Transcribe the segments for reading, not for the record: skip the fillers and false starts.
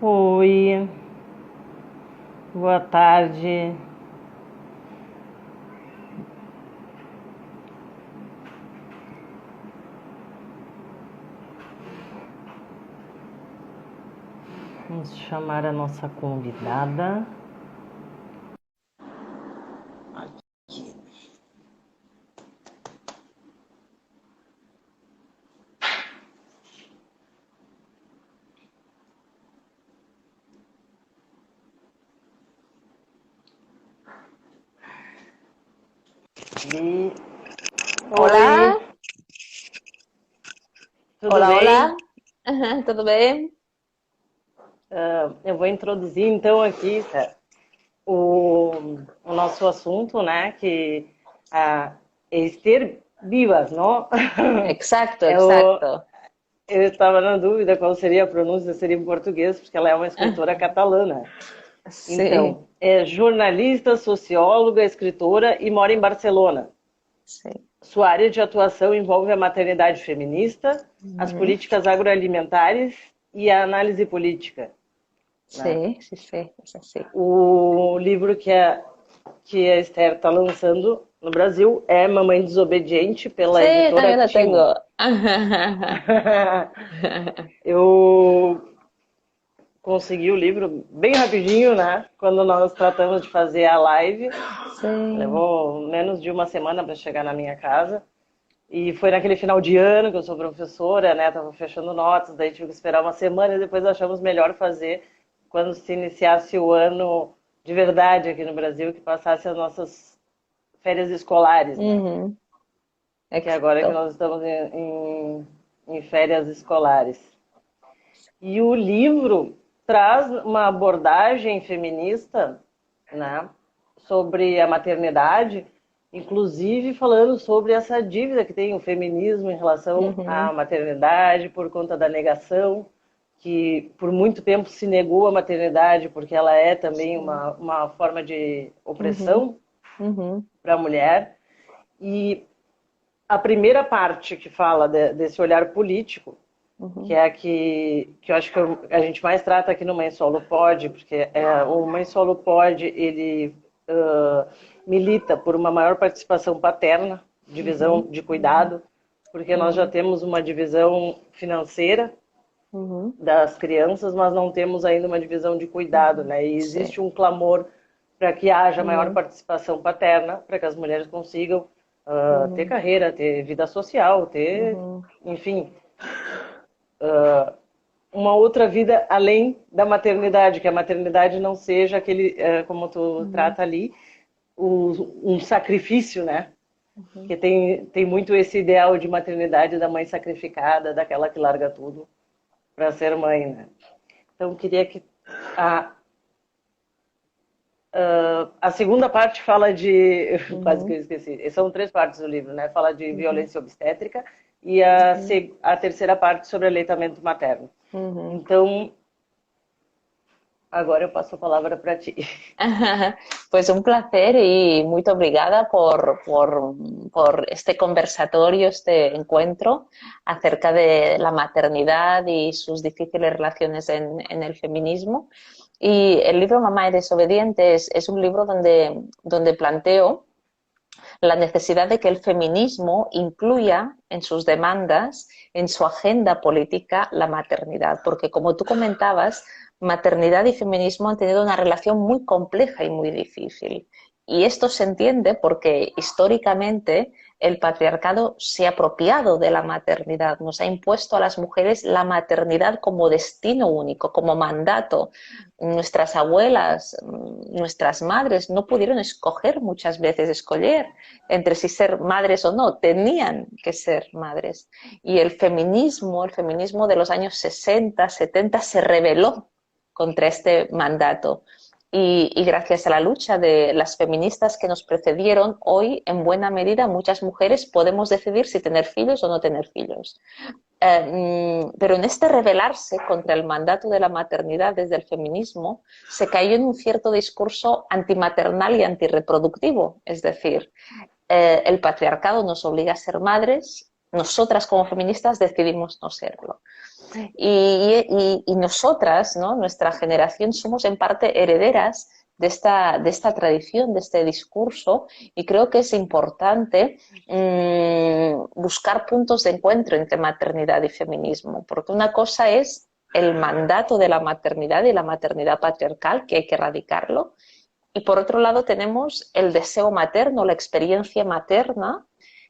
Oi, boa tarde. Vamos chamar a nossa convidada. Aqui. E... Hola, Oi, tudo hola, bem? hola. ¿Todo bien? Eu vou introduzir então aqui o, o nosso assunto, né? Que é ter vivas, não? Exacto, Eu, exacto. eu estava na dúvida qual seria a pronúncia, seria em português, porque ela é uma escritora catalana. Sí, Então, é jornalista, socióloga, escritora e mora em Barcelona. sí. Sua área de atuação envolve a maternidade feminista, as Ujú. políticas agroalimentares e a análise política, né? Sí, sí, sí, es así. O livro que a Esther está lançando no Brasil é Mamãe Desobediente, pela Sí, editora también lo Timo. tengo. Eu consegui o livro bem rapidinho, né? Quando nós tratamos de fazer a live. Sí. Levou menos de uma semana para chegar na minha casa. E foi naquele final de ano que eu sou professora, né? Tava fechando notas, daí tive que esperar uma semana e depois achamos melhor fazer quando se iniciasse o ano de verdade aqui no Brasil, que passasse as nossas férias escolares, né? Ujú. Que é agora que Exacto. nós estamos em férias escolares. E o livro traz uma abordagem feminista, né, sobre a maternidade, inclusive falando sobre essa dívida que tem o feminismo em relação à Ujú. maternidade por conta da negação, que por muito tempo se negou a maternidade porque ela é também Sí. uma forma de Ujú. opressão Ujú. para a mulher. E a primeira parte que fala desse olhar político, que Ujú. é a que eu acho que a gente mais trata aqui no Mãe Solo Pode, porque o Mãe Solo Pode, ele milita por uma maior participação paterna, divisão Ujú. de cuidado, porque nós já Ujú. temos uma divisão financeira Ujú. das crianças, mas não temos ainda uma divisão de cuidado, Ujú. né? E existe Sí. um clamor para que haja maior Ujú. participação paterna, para que as mulheres consigam ter Ujú. carreira, ter vida social, ter, Ujú. enfim, uma outra vida além da maternidade, que a maternidade não seja aquele, como tu Ujú. trata ali, um sacrifício, né? Ujú. Que tem muito esse ideal de maternidade da mãe sacrificada, daquela que larga tudo para ser mãe, né? Então, queria que a, a segunda parte fala de. Quase que Ujú. eu esqueci. São três partes do livro, né? Fala de Ujú. violência obstétrica e Ujú. a terceira parte sobre aleitamento materno. Ujú. Então, agora eu passo a palavra para ti. Pues un placer y muy obrigada por este conversatorio, este encuentro acerca de la maternidad y sus difíciles relaciones en el feminismo. Y el libro Mamá eres obediente es un libro donde planteo la necesidad de que el feminismo incluya en sus demandas, en su agenda política, la maternidad. Porque, como tú comentabas, maternidad y feminismo han tenido una relación muy compleja y muy difícil. Y esto se entiende porque históricamente el patriarcado se ha apropiado de la maternidad, nos ha impuesto a las mujeres la maternidad como destino único, como mandato. Nuestras abuelas, nuestras madres no pudieron escoger muchas veces, escoger entre si ser madres o no, tenían que ser madres. Y el feminismo de los años 60, 70 se rebeló contra este mandato. Y gracias a la lucha de las feministas que nos precedieron, hoy en buena medida muchas mujeres podemos decidir si tener hijos o no tener hijos. Pero en este rebelarse contra el mandato de la maternidad desde el feminismo, se cayó en un cierto discurso antimaternal y antirreproductivo. Es decir, el patriarcado nos obliga a ser madres, nosotras como feministas decidimos no serlo. Y nosotras, ¿no? Nuestra generación, somos en parte herederas de esta tradición, de este discurso, y creo que es importante buscar puntos de encuentro entre maternidad y feminismo, porque una cosa es el mandato de la maternidad y la maternidad patriarcal, que hay que erradicarlo, y por otro lado tenemos el deseo materno, la experiencia materna,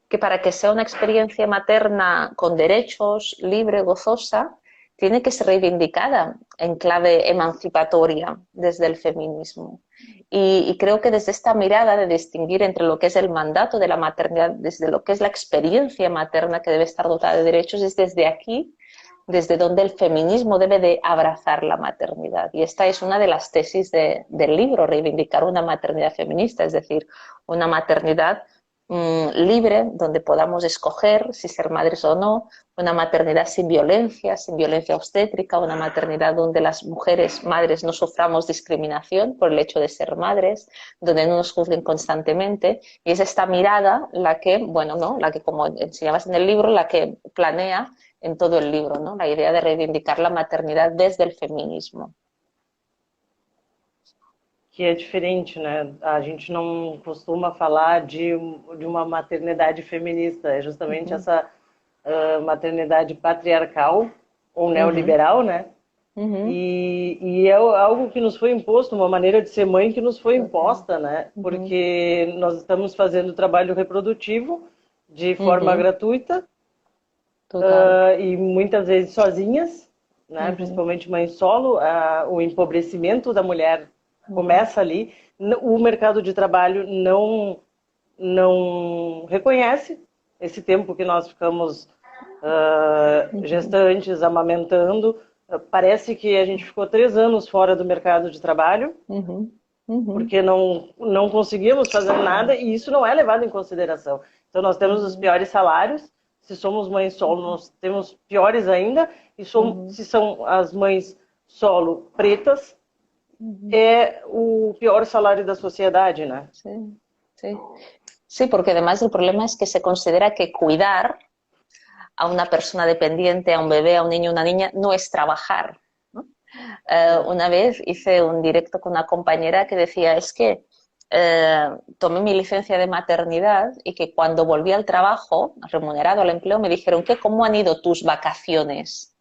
que para que sea una experiencia materna con derechos, libre, gozosa, tiene que ser reivindicada en clave emancipatoria desde el feminismo. Y creo que desde esta mirada de distinguir entre lo que es el mandato de la maternidad, desde lo que es la experiencia materna que debe estar dotada de derechos, es desde aquí desde donde el feminismo debe de abrazar la maternidad. Y esta es una de las tesis del libro, reivindicar una maternidad feminista, es decir, una maternidad libre, donde podamos escoger si ser madres o no, una maternidad sin violencia obstétrica, una maternidad donde las mujeres madres no suframos discriminación por el hecho de ser madres, donde no nos juzguen constantemente. Y es esta mirada la que, bueno, ¿no? La que, como enseñabas en el libro, la que planea en todo el libro, ¿no? La idea de reivindicar la maternidad desde el feminismo. Que é diferente, né? A gente não costuma falar de uma maternidade feminista, é justamente Uhum. essa maternidade patriarcal ou Uhum. neoliberal, né? Uhum. E é algo que nos foi imposto, uma maneira de ser mãe que nos foi Total. imposta, né? Uhum. Porque nós estamos fazendo trabalho reprodutivo de forma Uhum. gratuita Total. e muitas vezes sozinhas, né? Uhum. Principalmente mãe solo, o empobrecimento da mulher Uhum. começa ali. O mercado de trabalho não reconhece esse tempo que nós ficamos Uhum. gestantes, amamentando. Parece que a gente ficou 3 anos fora do mercado de trabalho, Uhum. Uhum. porque não conseguíamos fazer nada e isso não é levado em consideração. Então, nós temos os Uhum. piores salários. Se somos mães solo, nós temos piores ainda. E Uhum. se são as mães solo pretas, Uhum. é o pior salário da sociedade, né? Sí, sí. Sí, porque además el problema es que se considera que cuidar a una persona dependiente, a un bebé, a un niño, una niña, no es trabajar, ¿no? Una vez hice un directo con una compañera que decía, es que tomé mi licencia de maternidad y que cuando volví al trabajo, remunerado al empleo, me dijeron que cómo han ido tus vacaciones.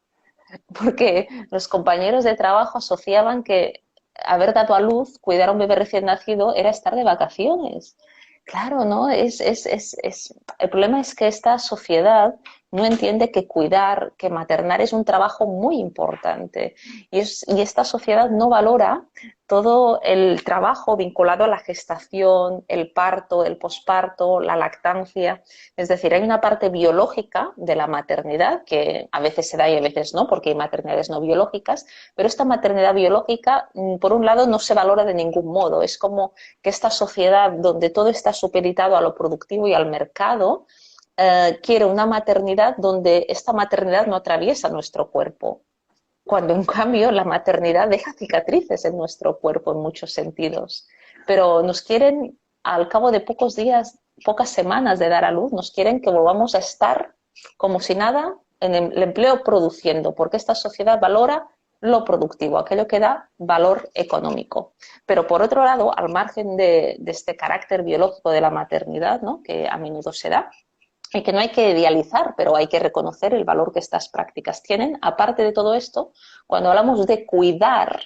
Porque los compañeros de trabajo asociaban que haber dado a luz, cuidar a un bebé recién nacido, era estar de vacaciones. Claro, ¿no? El problema es que esta sociedad no entiende que cuidar, que maternar es un trabajo muy importante. Y esta sociedad no valora todo el trabajo vinculado a la gestación, el parto, el posparto, la lactancia. Es decir, hay una parte biológica de la maternidad que a veces se da y a veces no, porque hay maternidades no biológicas, pero esta maternidad biológica, por un lado, no se valora de ningún modo. Es como que esta sociedad donde todo está supeditado a lo productivo y al mercado, quiere una maternidad donde esta maternidad no atraviesa nuestro cuerpo, cuando en cambio la maternidad deja cicatrices en nuestro cuerpo en muchos sentidos. Pero nos quieren, al cabo de pocos días, pocas semanas de dar a luz, nos quieren que volvamos a estar como si nada en el empleo produciendo, porque esta sociedad valora lo productivo, aquello que da valor económico. Pero por otro lado, al margen de este carácter biológico de la maternidad, ¿no? Que a menudo se da, y que no hay que idealizar, pero hay que reconocer el valor que estas prácticas tienen. Aparte de todo esto, cuando hablamos de cuidar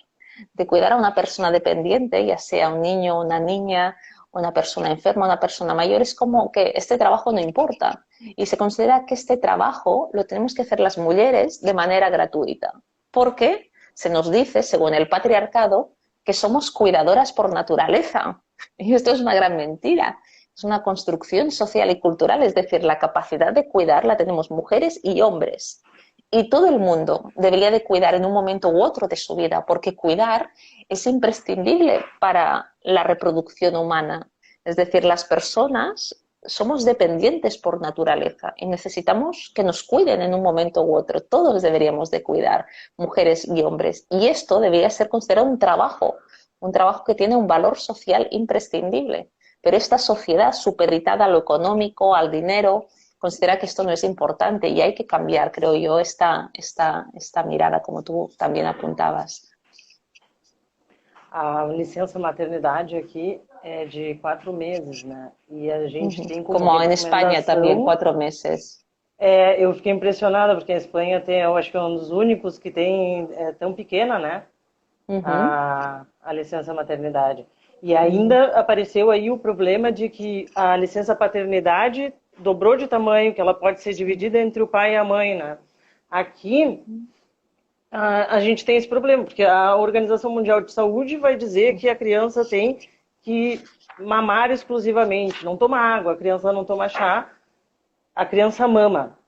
a una persona dependiente, ya sea un niño, una niña, una persona enferma, una persona mayor, es como que este trabajo no importa. Y se considera que este trabajo lo tenemos que hacer las mujeres de manera gratuita, porque se nos dice, según el patriarcado, que somos cuidadoras por naturaleza. Y esto es una gran mentira. Es una construcción social y cultural, es decir, la capacidad de cuidar la tenemos mujeres y hombres. Y todo el mundo debería de cuidar en un momento u otro de su vida, porque cuidar es imprescindible para la reproducción humana. Es decir, las personas somos dependientes por naturaleza y necesitamos que nos cuiden en un momento u otro. Todos deberíamos de cuidar, mujeres y hombres. Y esto debería ser considerado un trabajo que tiene un valor social imprescindible. Pero esta sociedad supeditada a lo económico, al dinero, considera que esto no es importante y hay que cambiar, creo yo, esta mirada, como tú también apuntabas. A licença maternidade aqui é de 4 meses, né? E a gente Ujú. tem como Como en España también, recomendação. 4 meses. Eu fiquei impressionada, porque a Espanha tem, eu acho que é um dos únicos que tem tão pequena, né? Ujú, A licença maternidade. E ujú, ainda apareceu aí o problema de que a licença paternidade dobrou de tamanho, que ela pode ser dividida entre o pai e a mãe, né? Aqui a gente tem esse problema, porque a Organização Mundial de Saúde vai dizer que a criança tem que mamar exclusivamente, não toma água, a criança não toma chá, a criança mama.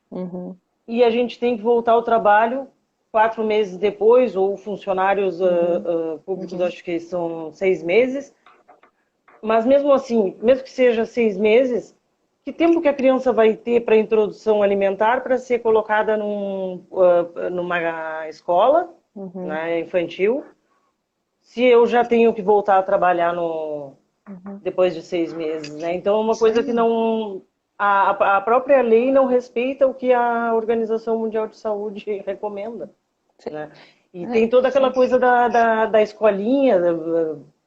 ujú, E a gente tem que voltar ao trabalho 4 meses depois, ou funcionários ujú, públicos, ujú. acho que são 6 meses. Mas mesmo assim, mesmo que seja 6 meses, que tempo que a criança vai ter para introdução alimentar para ser colocada numa escola, Ujú, né, infantil, se eu já tenho que voltar a trabalhar ujú. depois de 6 meses, né? Então é uma coisa que Sí, não a própria lei não respeita o que a Organização Mundial de Saúde recomenda, sí, né? E tem toda sí. aquela coisa da escolinha,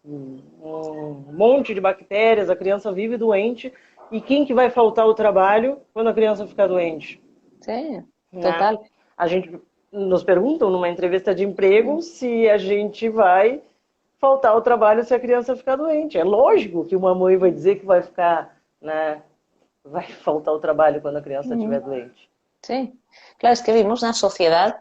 um monte de bactérias, a criança vive doente, e quem que vai faltar ao trabalho quando a criança ficar doente? Sí, Né? total. A gente nos perguntam numa entrevista de emprego se a gente vai faltar ao trabalho se a criança ficar doente. É lógico que uma mãe vai dizer que vai ficar, né, vai faltar ao trabalho quando a criança estiver Ujú. doente. Sí, claro, es que vivimos una sociedad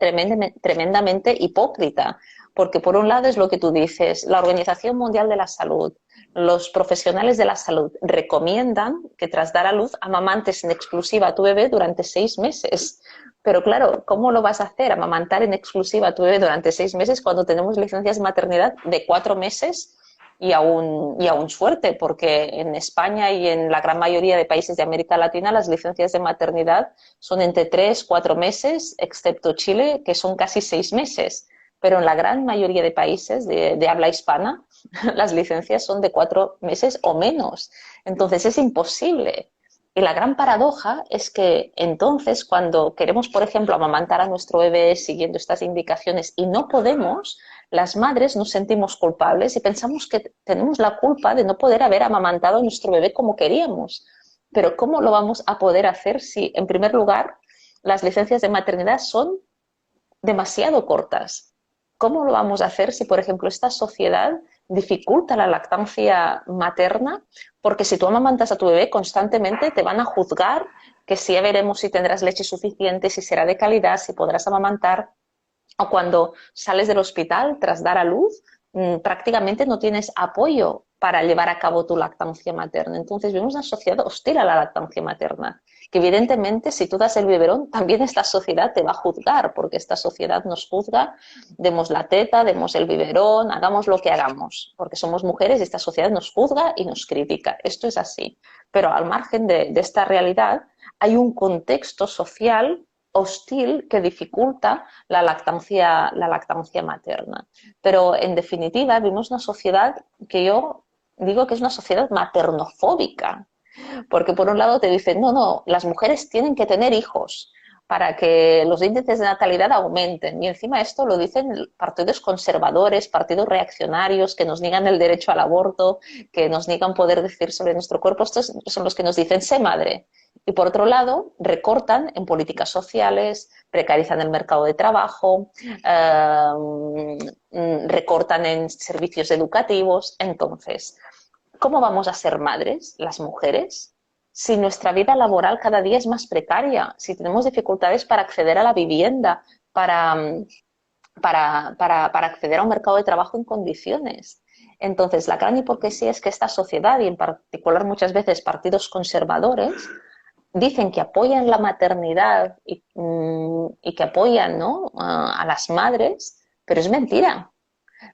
tremendamente hipócrita, porque por un lado es lo que tú dices, la Organización Mundial de la Salud, los profesionales de la salud recomiendan que tras dar a luz amamantes en exclusiva a tu bebé durante 6 meses. Pero claro, ¿cómo lo vas a hacer? Amamantar en exclusiva a tu bebé durante 6 meses cuando tenemos licencias de maternidad de 4 meses y aún suerte, porque en España y en la gran mayoría de países de América Latina las licencias de maternidad son entre 3, 4 meses, excepto Chile, que son casi 6 meses. Pero en la gran mayoría de países de habla hispana, las licencias son de 4 meses o menos. Entonces es imposible. Y la gran paradoja es que entonces cuando queremos, por ejemplo, amamantar a nuestro bebé siguiendo estas indicaciones y no podemos, las madres nos sentimos culpables y pensamos que tenemos la culpa de no poder haber amamantado a nuestro bebé como queríamos. Pero ¿cómo lo vamos a poder hacer si, en primer lugar, las licencias de maternidad son demasiado cortas? ¿Cómo lo vamos a hacer si, por ejemplo, esta sociedad dificulta la lactancia materna? Porque si tú amamantas a tu bebé constantemente, te van a juzgar que si ya veremos si tendrás leche suficiente, si será de calidad, si podrás amamantar. O cuando sales del hospital tras dar a luz, prácticamente no tienes apoyo para llevar a cabo tu lactancia materna. Entonces vemos una sociedad hostil a la lactancia materna, que evidentemente si tú das el biberón, también esta sociedad te va a juzgar, porque esta sociedad nos juzga, demos la teta, demos el biberón, hagamos lo que hagamos, porque somos mujeres y esta sociedad nos juzga y nos critica. Esto es así. Pero al margen de esta realidad, hay un contexto social hostil que dificulta la lactancia materna. Pero en definitiva vivimos una sociedad que yo digo que es una sociedad maternofóbica, porque por un lado te dicen, no, no, las mujeres tienen que tener hijos para que los índices de natalidad aumenten. Y encima esto lo dicen partidos conservadores, partidos reaccionarios, que nos niegan el derecho al aborto, que nos niegan poder decir sobre nuestro cuerpo. Estos son los que nos dicen, sé madre. Y por otro lado, recortan en políticas sociales, precarizan el mercado de trabajo, recortan en servicios educativos. Entonces, ¿cómo vamos a ser madres, las mujeres, si nuestra vida laboral cada día es más precaria, si tenemos dificultades para acceder a la vivienda, para acceder a un mercado de trabajo en condiciones? Entonces, la gran hipocresía es que esta sociedad, y en particular muchas veces partidos conservadores, dicen que apoyan la maternidad y que apoyan, ¿no?, a las madres, pero es mentira.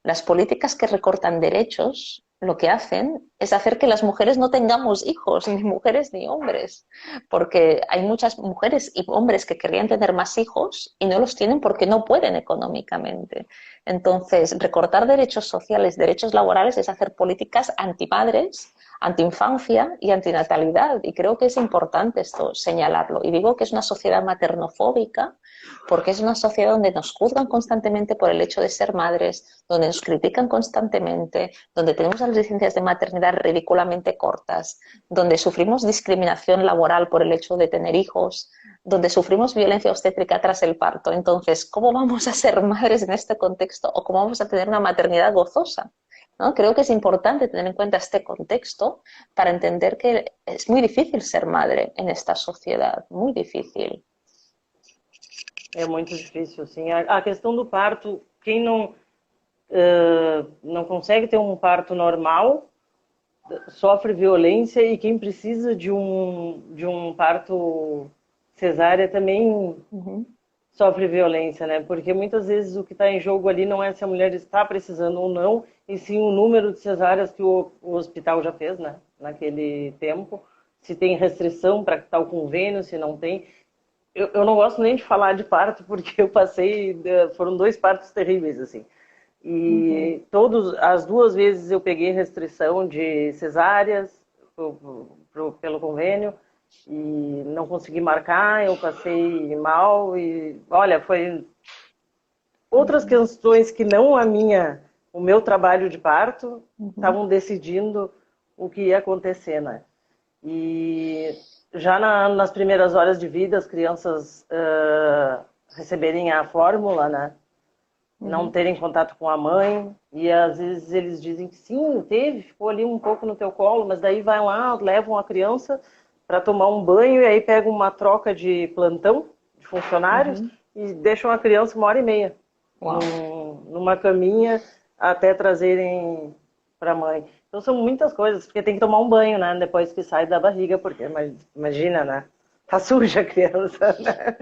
Las políticas que recortan derechos lo que hacen es hacer que las mujeres no tengamos hijos, ni mujeres ni hombres, porque hay muchas mujeres y hombres que querrían tener más hijos y no los tienen porque no pueden económicamente. Entonces, recortar derechos sociales, derechos laborales es hacer políticas antipadres, antiinfancia y antinatalidad. Y creo que es importante esto señalarlo. Y digo que es una sociedad maternofóbica porque es una sociedad donde nos juzgan constantemente por el hecho de ser madres, donde nos critican constantemente, donde tenemos las licencias de maternidad ridículamente cortas, donde sufrimos discriminación laboral por el hecho de tener hijos, donde sufrimos violencia obstétrica tras el parto. Entonces, ¿cómo vamos a ser madres en este contexto o cómo vamos a tener una maternidad gozosa? ¿No? Creo que es importante tener en cuenta este contexto para entender que es muy difícil ser madre en esta sociedad, muy difícil. É muito difícil, assim. A questão do parto, quem não consegue ter um parto normal sofre violência, e quem precisa de um parto cesárea também sofre violência, né? Porque muitas vezes o que está em jogo ali não é se a mulher está precisando ou não, e sim o número de cesáreas que o hospital já fez, né? Naquele tempo, se tem restrição para tal convênio, se não tem. Eu não gosto nem de falar de parto, porque eu passei, foram 2 partos terríveis, assim. E as 2 vezes eu peguei restrição de cesáreas pelo convênio, e não consegui marcar, eu passei mal, e olha, foi outras questões que não o meu trabalho de parto estavam decidindo o que ia acontecer, né? E já nas primeiras horas de vida, as crianças receberem a fórmula, né? Não terem contato com a mãe, e às vezes eles dizem que sim, ficou ali um pouco no teu colo, mas daí vai lá, levam a criança para tomar um banho, e aí pegam uma troca de plantão, de funcionários, e deixam a criança 1h30 numa caminha até trazerem para a mãe. Então são muitas coisas, porque tem que tomar um banho, né, depois que sai da barriga, porque imagina, né, tá suja a criança, né?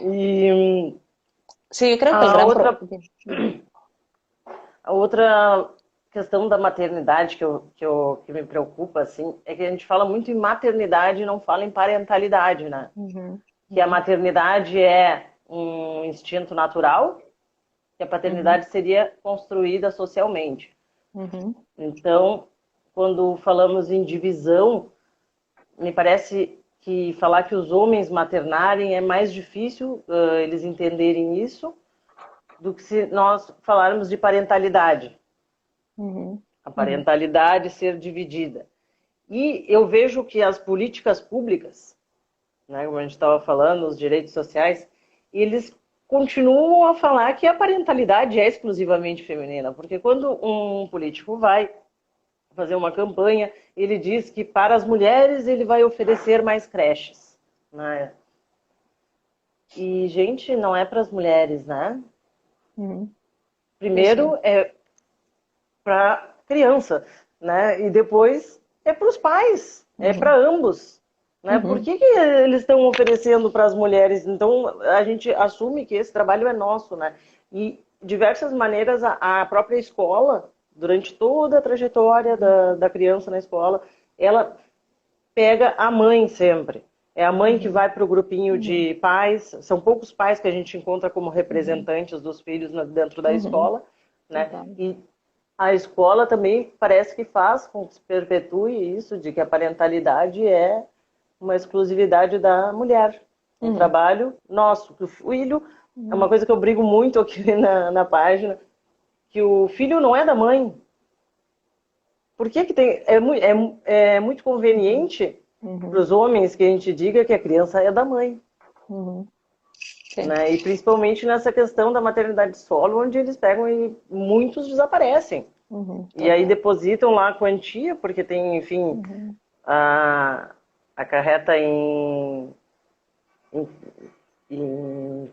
E sí, yo creo que a outra questão da maternidade que me preocupa, assim, é que a gente fala muito em maternidade e não fala em parentalidade, né? Que a maternidade é um instinto natural, que a paternidade seria construída socialmente. Então, quando falamos em divisão, me parece que falar que os homens maternarem é mais difícil eles entenderem isso do que se nós falarmos de parentalidade. A parentalidade ser dividida. E eu vejo que as políticas públicas, né, como a gente estava falando, os direitos sociais, eles continuam a falar que a parentalidade é exclusivamente feminina, porque quando um político vai fazer uma campanha, ele diz que para as mulheres ele vai oferecer mais creches, né? E, gente, não é para as mulheres, né? Primeiro é para criança, né? E depois é para os pais, é para ambos, né? Por que eles estão oferecendo para as mulheres? Então a gente assume que esse trabalho é nosso, né? E de diversas maneiras a própria escola, durante toda a trajetória da criança na escola, ela pega a mãe sempre. É a mãe que vai para o grupinho de pais. São poucos pais que a gente encontra como representantes dos filhos dentro da escola, né? E a escola também parece que faz com que se perpetue isso, de que a parentalidade é uma exclusividade da mulher. Um trabalho nosso. O filho, é uma coisa que eu brigo muito aqui na página, que o filho não é da mãe. Por que tem... É muito conveniente para os homens que a gente diga que a criança é da mãe. Né? E principalmente nessa questão da maternidade solo, onde eles pegam e muitos desaparecem. E aí depositam lá a quantia, porque tem, enfim, acarreta em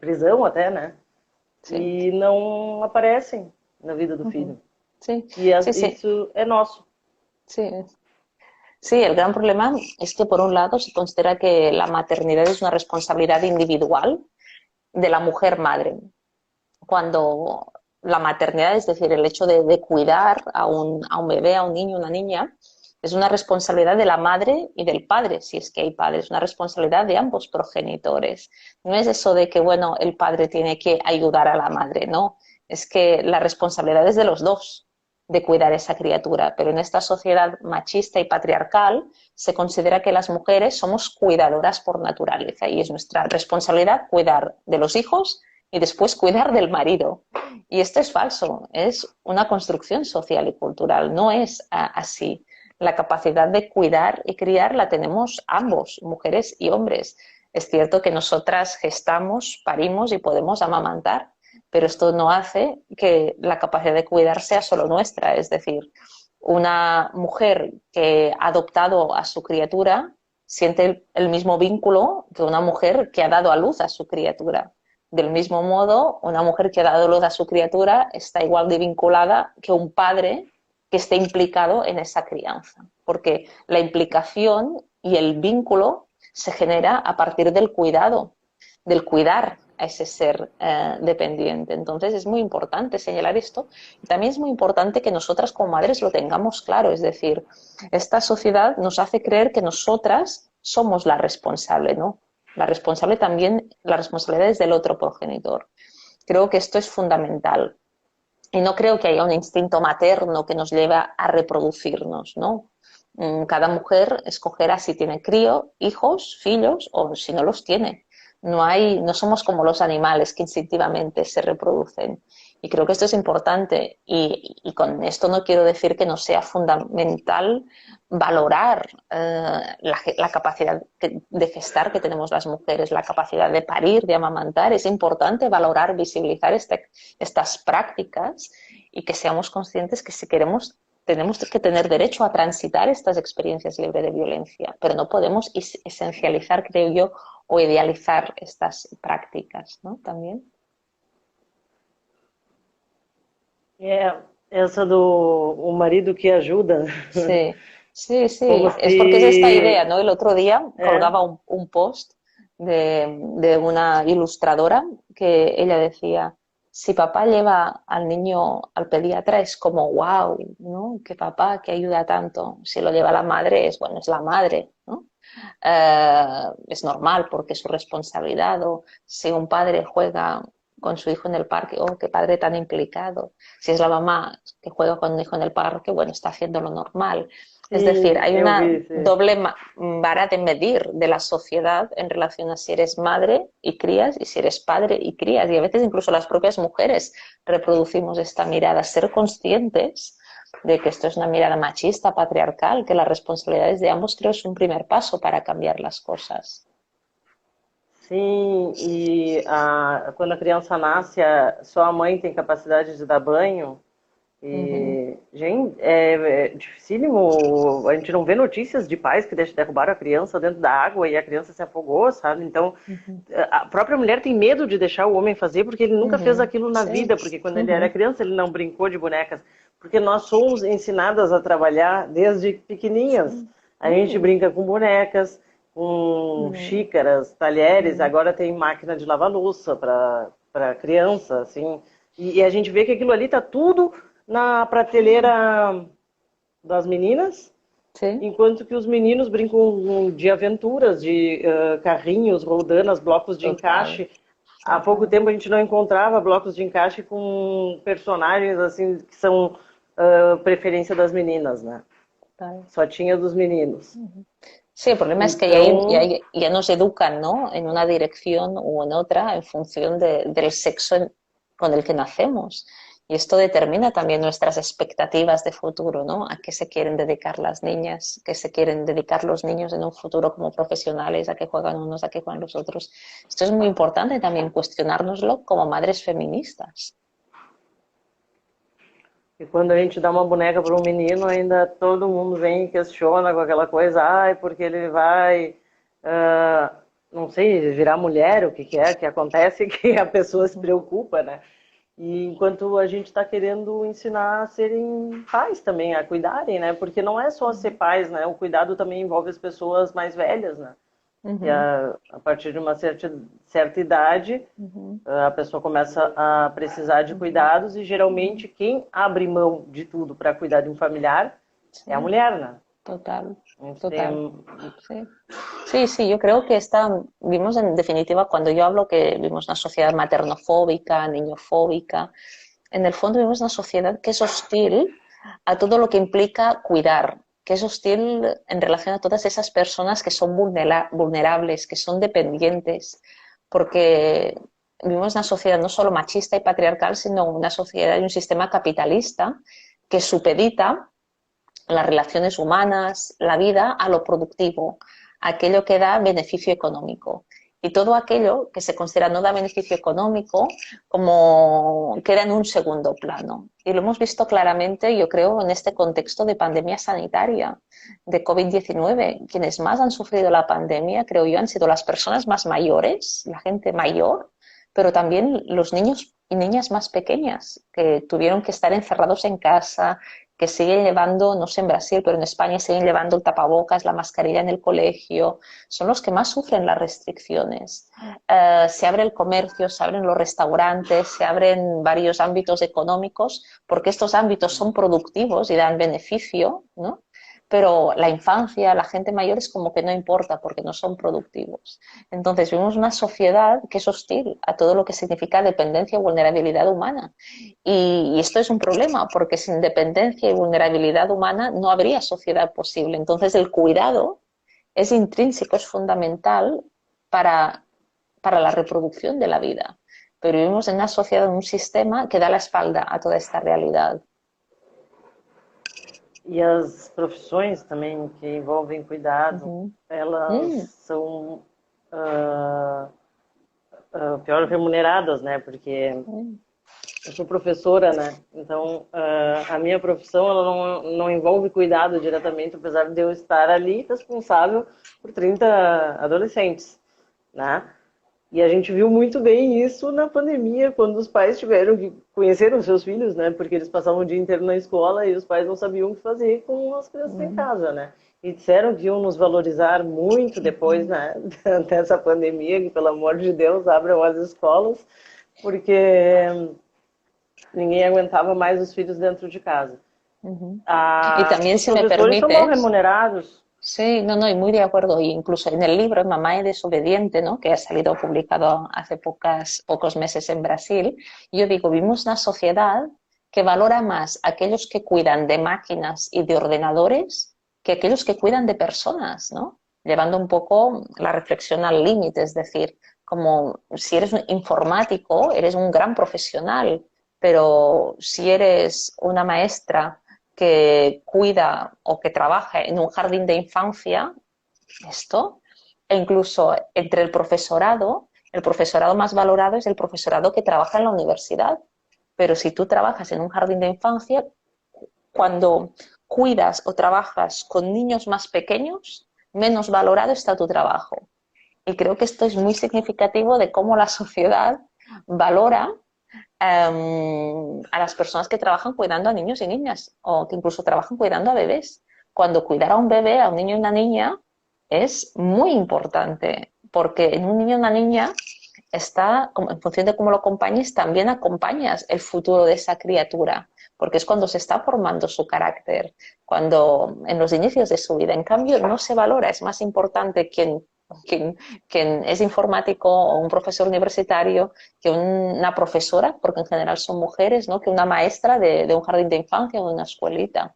prisão até, né? E não aparecem na vida do filho. Y eso es nuestro. Sí, el gran problema es que por un lado se considera que la maternidad es una responsabilidad individual de la mujer madre, cuando la maternidad, es decir, el hecho de cuidar a un bebé, a un niño, una niña, es una responsabilidad de la madre y del padre, si es que hay padres, es una responsabilidad de ambos progenitores. No es eso de que, bueno, el padre tiene que ayudar a la madre, no, es que la responsabilidad es de los dos de cuidar a esa criatura, pero en esta sociedad machista y patriarcal se considera que las mujeres somos cuidadoras por naturaleza y es nuestra responsabilidad cuidar de los hijos y después cuidar del marido. Y esto es falso, es una construcción social y cultural, no es así. La capacidad de cuidar y criar la tenemos ambos, mujeres y hombres. Es cierto que nosotras gestamos, parimos y podemos amamantar, pero esto no hace que la capacidad de cuidar sea solo nuestra. Es decir, una mujer que ha adoptado a su criatura siente el mismo vínculo que una mujer que ha dado a luz a su criatura. Del mismo modo, una mujer que ha dado luz a su criatura está igual de vinculada que un padre que esté implicado en esa crianza, porque la implicación y el vínculo se genera a partir del cuidado, del cuidar a ese ser dependiente. Entonces es muy importante señalar esto y también es muy importante que nosotras como madres lo tengamos claro, es decir, esta sociedad nos hace creer que nosotras somos la responsable, ¿no? La responsable también, la responsabilidad es del otro progenitor. Creo que esto es fundamental. Y no creo que haya un instinto materno que nos lleve a reproducirnos, ¿no? Cada mujer escogerá si tiene crío, hijos, fillos o si no los tiene. No somos como los animales que instintivamente se reproducen. Y creo que esto es importante y con esto no quiero decir que no sea fundamental valorar la capacidad de gestar que tenemos las mujeres, la capacidad de parir, de amamantar. Es importante valorar, visibilizar estas prácticas y que seamos conscientes que si queremos tenemos que tener derecho a transitar estas experiencias libres de violencia, pero no podemos esencializar, creo yo, o idealizar estas prácticas, ¿no? También. É, essa do o marido que ajuda, Sí, sí, como sí. Es porque es esta idea, se... ¿no? El otro día É, colgaba un post de una ilustradora que ella decía, si papá lleva al niño al pediatra es como, wow, ¿no? Que papá que ayuda tanto. Si lo lleva la madre es, bueno, es la madre, ¿no? Es normal porque es su responsabilidad. O si un padre juega con su hijo en el parque, oh, qué padre tan implicado. Si es la mamá que juega con un hijo en el parque, bueno, está haciendo lo normal. Es decir, sim, hay eu una vi esse. doble vara de medir de la sociedad en relación a si eres madre y crías y si eres padre y crías. Y a veces incluso las propias mujeres reproducimos esta mirada. Ser conscientes de que esto es una mirada machista, patriarcal, que las responsabilidades de ambos creo es un primer paso para cambiar las cosas. Sim, e quando a criança nasce, só a mãe tem capacidade de dar banho. Uh -huh, E, gente, é dificílimo. A gente não vê notícias de pais que derrubaram a criança dentro da água e a criança se afogou, sabe? Então, uh -huh, a própria mulher tem medo de deixar o homem fazer porque ele uh nunca fez -huh. aquilo na Sí. vida, porque quando Uh ele era -huh, criança ele não brincou de bonecas. Porque nós somos ensinadas a trabalhar desde pequenininhas. sí. A gente brinca com bonecas, Uh com -huh, xícaras, talheres, uh agora tem máquina de lavar louça para criança, assim. E a gente vê que aquilo ali tá tudo na prateleira das meninas, sí. enquanto que os meninos brincam de aventuras, de carrinhos, roldanas, blocos de Total, encaixe. Há pouco total. tempo a gente não encontrava blocos de encaixe com personagens assim que são preferência das meninas, né? Total. Só tinha dos meninos. Sí, el problema es que Então, ya nos educan, ¿no? En una dirección u en otra en función del sexo con el que nacemos. Y esto determina también nuestras expectativas de futuro, ¿no? A qué se quieren dedicar las niñas, qué se quieren dedicar los niños en un futuro como profesionales, a qué juegan unos, a qué juegan los otros. Esto es muy importante también cuestionárnoslo como madres feministas. e quando a gente dá uma boneca para um menino, ainda todo mundo vem e questiona com aquela coisa, ai, porque ele vai, ah, não sei, virar mulher, o que que é, que acontece que a pessoa se preocupa, né? E enquanto a gente está querendo ensinar a serem pais também, a cuidarem, né? Porque não é só ser pais, né? O cuidado também envolve as pessoas mais velhas, né? E Ujú, a partir de uma certa idade, ujú, a pessoa começa a precisar de ujú, cuidados e ujú. geralmente quem abre mão de tudo para cuidar de um familiar é a Sí, mulher, né? total, A gente total. tem. Sí. Sí, sí, yo creo que vimos en definitiva, cuando yo hablo que vivimos una sociedad maternofóbica, niñofóbica, en el fondo vivimos una sociedad que es hostil a todo lo que implica cuidar, que es hostil en relación a todas esas personas que son vulnerables, que son dependientes, porque vivimos una sociedad no solo machista y patriarcal, sino una sociedad y un sistema capitalista que supedita las relaciones humanas, la vida, a lo productivo, aquello que da beneficio económico. Y todo aquello que se considera no da beneficio económico, como queda en un segundo plano. Y lo hemos visto claramente, yo creo, en este contexto de pandemia sanitaria, de COVID-19. Quienes más han sufrido la pandemia, creo yo, han sido las personas más mayores, la gente mayor, pero también los niños y niñas más pequeñas, que tuvieron que estar encerrados en casa, que siguen llevando, no sé en Brasil, pero en España siguen llevando el tapabocas, la mascarilla en el colegio, son los que más sufren las restricciones. Se abre el comercio, se abren los restaurantes, se abren varios ámbitos económicos, porque estos ámbitos son productivos y dan beneficio, ¿no? Pero la infancia, la gente mayor es como que no importa porque no son productivos. Entonces vivimos una sociedad que es hostil a todo lo que significa dependencia y vulnerabilidad humana. Y esto es un problema, porque sin dependencia y vulnerabilidad humana no habría sociedad posible. Entonces, el cuidado es intrínseco, es fundamental para, para la reproducción de la vida. Pero vivimos en una sociedad, en un sistema que da la espalda a toda esta realidad. E as profissões também que envolvem cuidado, Ujú. elas Mm, são ah, pior remuneradas, né? Porque mm, eu sou professora, né? Então, a minha profissão ela não envolve cuidado diretamente, apesar de eu estar ali responsável por 30 adolescentes, né? E a gente viu muito bem isso na pandemia, quando os pais tiveram que conhecer os seus filhos, né? Porque eles passavam o dia inteiro na escola e os pais não sabiam o que fazer com as crianças em mm, casa, né? E disseram que iam nos valorizar muito depois, mm, né? Dessa pandemia, que pelo amor de Deus abram as escolas, porque ninguém aguentava mais os filhos dentro de casa. ujú. Y también, Os si me professores são mal permites, remunerados. sí, no, no, y muy de acuerdo. Y incluso en el libro Mamá es desobediente, ¿no? Que ha salido publicado hace pocos meses en Brasil, yo digo, vimos una sociedad que valora más a aquellos que cuidan de máquinas y de ordenadores que aquellos que cuidan de personas, ¿no? Llevando un poco la reflexión al límite, es decir, como si eres un informático, eres un gran profesional, pero si eres una maestra que cuida o que trabaja en un jardín de infancia, esto, e incluso entre el profesorado más valorado es el profesorado que trabaja en la universidad. Pero si tú trabajas en un jardín de infancia, cuando cuidas o trabajas con niños más pequeños, menos valorado está tu trabajo. Y creo que esto es muy significativo de cómo la sociedad valora a las personas que trabajan cuidando a niños y niñas o que incluso trabajan cuidando a bebés. Cuando cuidar a un bebé, a un niño y una niña, es muy importante porque en un niño y una niña está, en función de cómo lo acompañes, también acompañas el futuro de esa criatura, porque es cuando se está formando su carácter, cuando en los inicios de su vida. En cambio, no se valora, es más importante quien es informático o un profesor universitario que una profesora, porque en general son mujeres, ¿no? Que una maestra de un jardín de infancia o de una escuelita.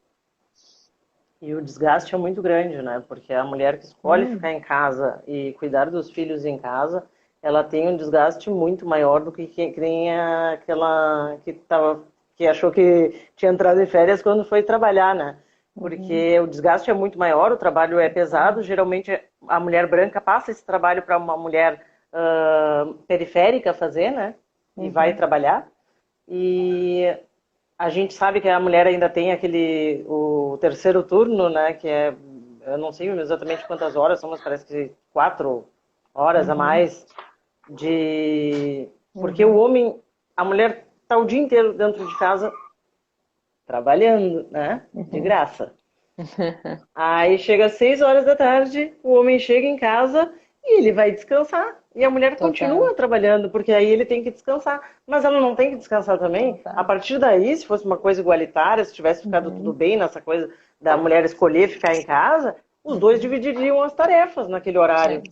E o desgaste é muito grande, né? Porque a mulher que escolhe Mm, ficar em casa e cuidar dos filhos em casa, ela tem um desgaste muito maior do que nem aquela que achou que tinha entrado em férias quando foi trabalhar, né? ujú, Porque o desgaste é muito maior, o trabalho é pesado. Geralmente a mulher branca passa esse trabalho para uma mulher periférica fazer, né? E vai ujú, trabalhar. E a gente sabe que a mulher ainda tem o terceiro turno, né? Que é, eu não sei exatamente quantas horas são, mas parece que 4 horas a ujú, mais de, porque o ujú, homem, a mulher tá o dia inteiro dentro de casa trabalhando, né? De ujú. graça. Aí chega às 6 horas da tarde, o homem chega em casa e ele vai descansar. E a mulher Total, continua trabalhando, porque aí ele tem que descansar. Mas ela não tem que descansar também. A total. partir daí, se fosse uma coisa igualitária, se tivesse ficado tudo Ujú, bem nessa coisa da mulher escolher ficar em casa, os dois ujú. dividiriam as tarefas naquele Sí. horário.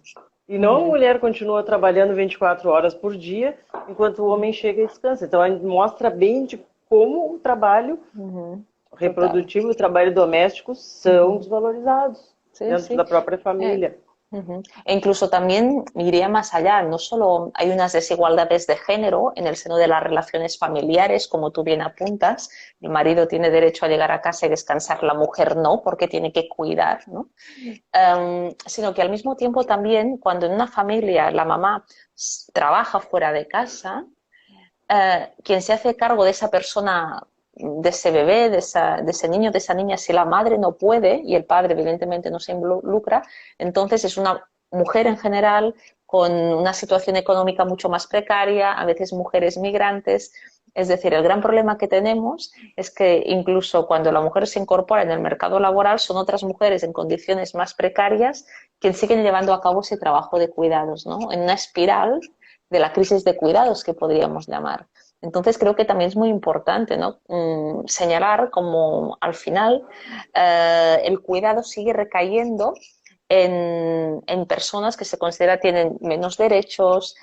E não a Ujú, mulher continua trabalhando 24 horas por dia, enquanto o homem chega e descansa. Então, a gente mostra bem de como o trabalho ujú. Total. reprodutivo e o trabalho doméstico são Ujú. desvalorizados Sí, dentro da sí. própria Eh, família. Ujú. E incluso también iría más allá, no solo hay unas desigualdades de género en el seno de las relaciones familiares, como tú bien apuntas, el marido tiene derecho a llegar a casa y descansar, la mujer no, porque tiene que cuidar, ¿no? Sino que al mismo tiempo también cuando en una familia la mamá trabaja fuera de casa, quien se hace cargo de esa persona, de ese bebé, de ese niño, de esa niña, si la madre no puede y el padre evidentemente no se involucra, entonces es una mujer en general con una situación económica mucho más precaria, a veces mujeres migrantes. Es decir, el gran problema que tenemos es que incluso cuando la mujer se incorpora en el mercado laboral, son otras mujeres en condiciones más precarias quienes siguen llevando a cabo ese trabajo de cuidados, ¿no? En una espiral de la crisis de cuidados que podríamos llamar. Entonces creo que también es muy importante, ¿no? Señalar como al final el cuidado sigue recayendo en personas que se considera tienen menos derechos,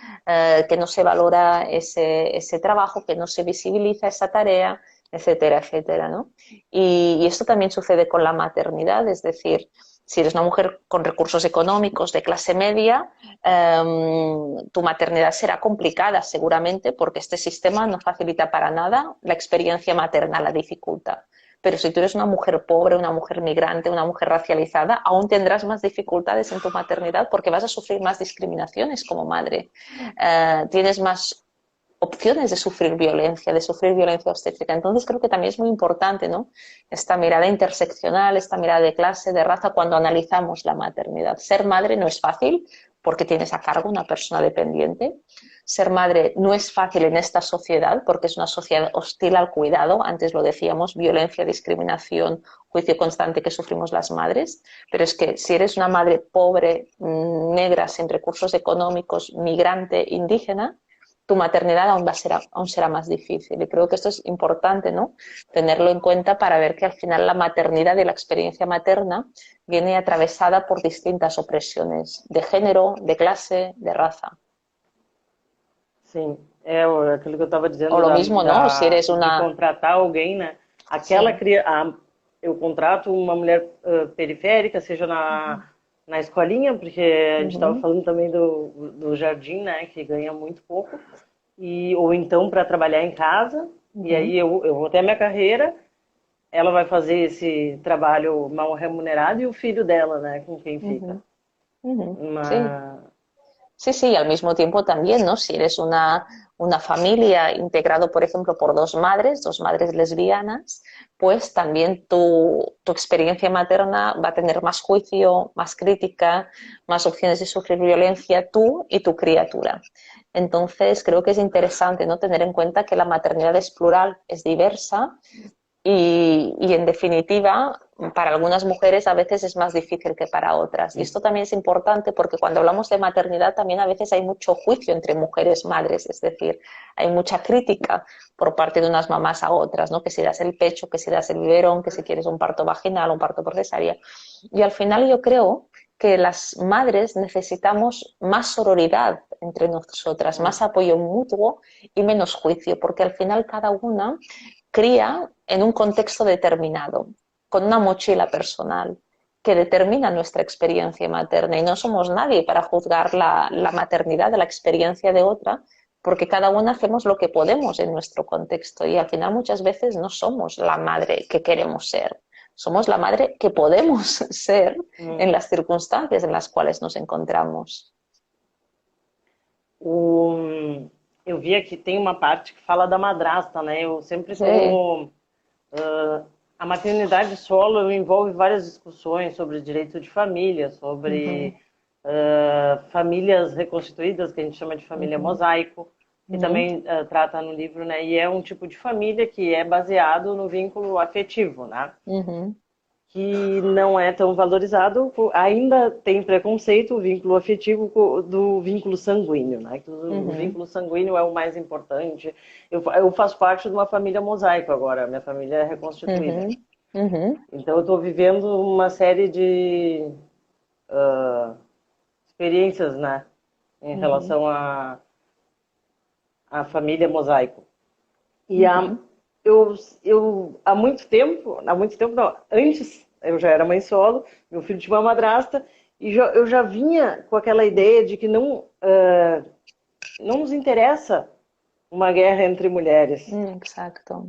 que no se valora ese trabajo, que no se visibiliza esa tarea, etcétera, etcétera, ¿no? Y esto también sucede con la maternidad, es decir, si eres una mujer con recursos económicos de clase media, tu maternidad será complicada seguramente porque este sistema no facilita para nada la experiencia materna, la dificulta. Pero si tú eres una mujer pobre, una mujer migrante, una mujer racializada, aún tendrás más dificultades en tu maternidad porque vas a sufrir más discriminaciones como madre. Tienes más opciones de sufrir violencia obstétrica. Entonces creo que también es muy importante, ¿no? Esta mirada interseccional, esta mirada de clase, de raza, cuando analizamos la maternidad. Ser madre no es fácil porque tienes a cargo una persona dependiente. Ser madre no es fácil en esta sociedad porque es una sociedad hostil al cuidado. Antes lo decíamos, violencia, discriminación, juicio constante que sufrimos las madres. Pero es que si eres una madre pobre, negra, sin recursos económicos, migrante, indígena, tu maternidad aún será más difícil. Y creo que esto es importante, ¿no? Tenerlo en cuenta para ver que al final la maternidad y la experiencia materna viene atravesada por distintas opresiones de género, de clase, de raza. Sim, aquilo que eu estava O dizendo lo mismo, ¿no? Si eres de una... contratar alguém, né? Aquela Sí. cria, eu contrato uma mulher periférica, seja na escolinha, porque a gente estava Ujú, falando também do jardim, né? Que ganha muito pouco, ou então para trabalhar em casa, e ujú, aí eu vou ter a minha carreira, ela vai fazer esse trabalho mal remunerado e o filho dela, né? Com quem fica. ujú, ujú. Sí. Mas, Sí, sí, y al mismo tiempo también, ¿no? Si eres una familia integrado, por ejemplo, por dos madres lesbianas, pues también tu experiencia materna va a tener más juicio, más crítica, más opciones de sufrir violencia tú y tu criatura. Entonces, creo que es interesante, ¿no? Tener en cuenta que la maternidad es plural, es diversa y, en definitiva, para algunas mujeres a veces es más difícil que para otras. Y esto también es importante porque cuando hablamos de maternidad también a veces hay mucho juicio entre mujeres madres, es decir, hay mucha crítica por parte de unas mamás a otras, ¿no? Que si das el pecho, que si das el biberón, que si quieres un parto vaginal, un parto por cesárea. Y al final yo creo que las madres necesitamos más sororidad entre nosotras, más apoyo mutuo y menos juicio, porque al final cada una cría en un contexto determinado, con una mochila personal que determina nuestra experiencia materna y no somos nadie para juzgar la maternidad de la experiencia de otra, porque cada una hacemos lo que podemos en nuestro contexto y al final muchas veces no somos la madre que queremos ser, somos la madre que podemos ser en las circunstancias en las cuales nos encontramos. O, eu vi aqui, tem uma parte que fala da madrasta, né? Eu sempre Sí. tô. A maternidade solo envolve várias discussões sobre direito de família, Uh -huh, sobre famílias reconstituídas, que a gente chama de uh família -huh, mosaico, uh que -huh, também trata no livro, né? E é um tipo de família que é baseado no vínculo afetivo, né? uh -huh. que não é tão valorizado, ainda tem preconceito, o vínculo afetivo do vínculo sanguíneo, né? Que o vínculo sanguíneo é o mais importante. Eu faço parte de uma família mosaico agora, minha família é reconstituída. Então eu estou vivendo uma série de experiências, né? Em relação à família mosaico. E há muito tempo não, antes eu já era mãe solo, meu filho tinha uma madrasta, e eu já vinha com aquela ideia de que não nos interessa uma guerra entre mulheres, Exacto.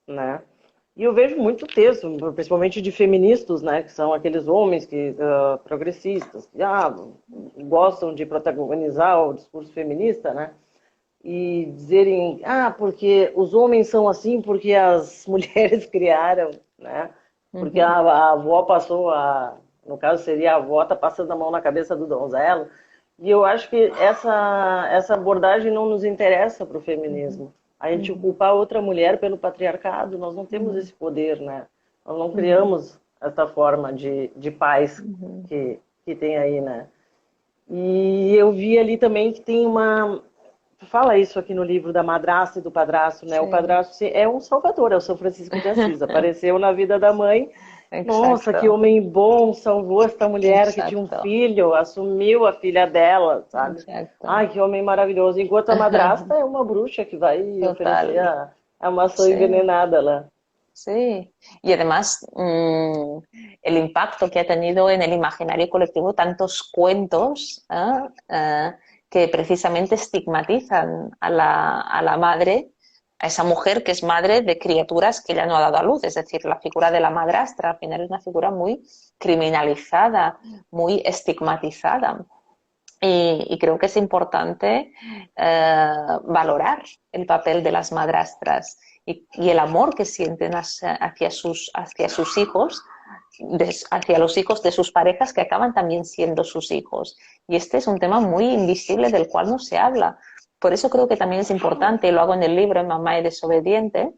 né? E eu vejo muito texto, principalmente de feministas, né, que são aqueles homens que progressistas, que gostam de protagonizar o discurso feminista, né? E dizerem, porque os homens são assim porque as mulheres criaram, né? Porque a avó passou no caso seria a avó tá passando a mão na cabeça do donzelo. E eu acho que essa abordagem não nos interessa para o feminismo. A gente culpar outra mulher pelo patriarcado, nós não temos esse poder, né? Nós não criamos essa forma de paz que tem aí, né? E eu vi ali também que tem uma... Tu fala isso aqui no livro da madrasta e do padrasto, né? Sim. O padrasto é um salvador, é o São Francisco de Assis. Apareceu na vida da mãe. Exacto. Nossa, que homem bom, salvou esta mulher Exacto. Que tinha um filho, assumiu a filha dela, sabe? Exacto. Ai, que homem maravilhoso. Enquanto a madrasta é uma bruxa que vai Total. Oferecer a maçã sí. Envenenada lá. Sí, y además el impacto que ha tenido en el imaginario colectivo tantos cuentos que precisamente estigmatizan a la madre, a esa mujer que es madre de criaturas que ella no ha dado a luz. Es decir, la figura de la madrastra al final es una figura muy criminalizada, muy estigmatizada. Y creo que es importante valorar el papel de las madrastras y el amor que sienten hacia sus hijos, hacia los hijos de sus parejas que acaban también siendo sus hijos. Y este es un tema muy invisible del cual no se habla. Por eso creo que también es importante, y lo hago en el libro Mamá y desobediente,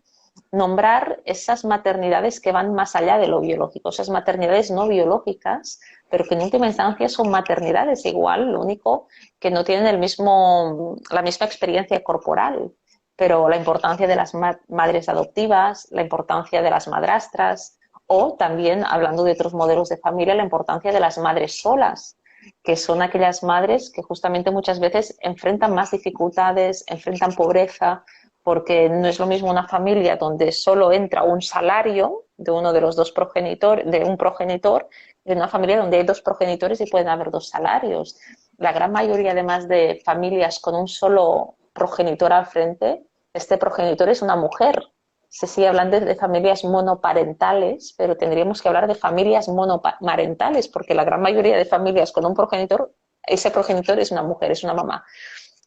nombrar esas maternidades que van más allá de lo biológico, esas maternidades no biológicas, pero que en última instancia son maternidades igual, lo único que no tienen la misma experiencia corporal, pero la importancia de las madres adoptivas, la importancia de las madrastras, o también, hablando de otros modelos de familia, la importancia de las madres solas, que son aquellas madres que justamente muchas veces enfrentan más dificultades, enfrentan pobreza, porque no es lo mismo una familia donde solo entra un salario de uno de los dos progenitores, de un progenitor, de una familia donde hay dos progenitores y pueden haber dos salarios. La gran mayoría, además de familias con un solo progenitor al frente, este progenitor es una mujer. Se sigue hablando de familias monoparentales, pero tendríamos que hablar de familias monomarentales, porque la gran mayoría de familias con un progenitor, ese progenitor es una mujer, es una mamá.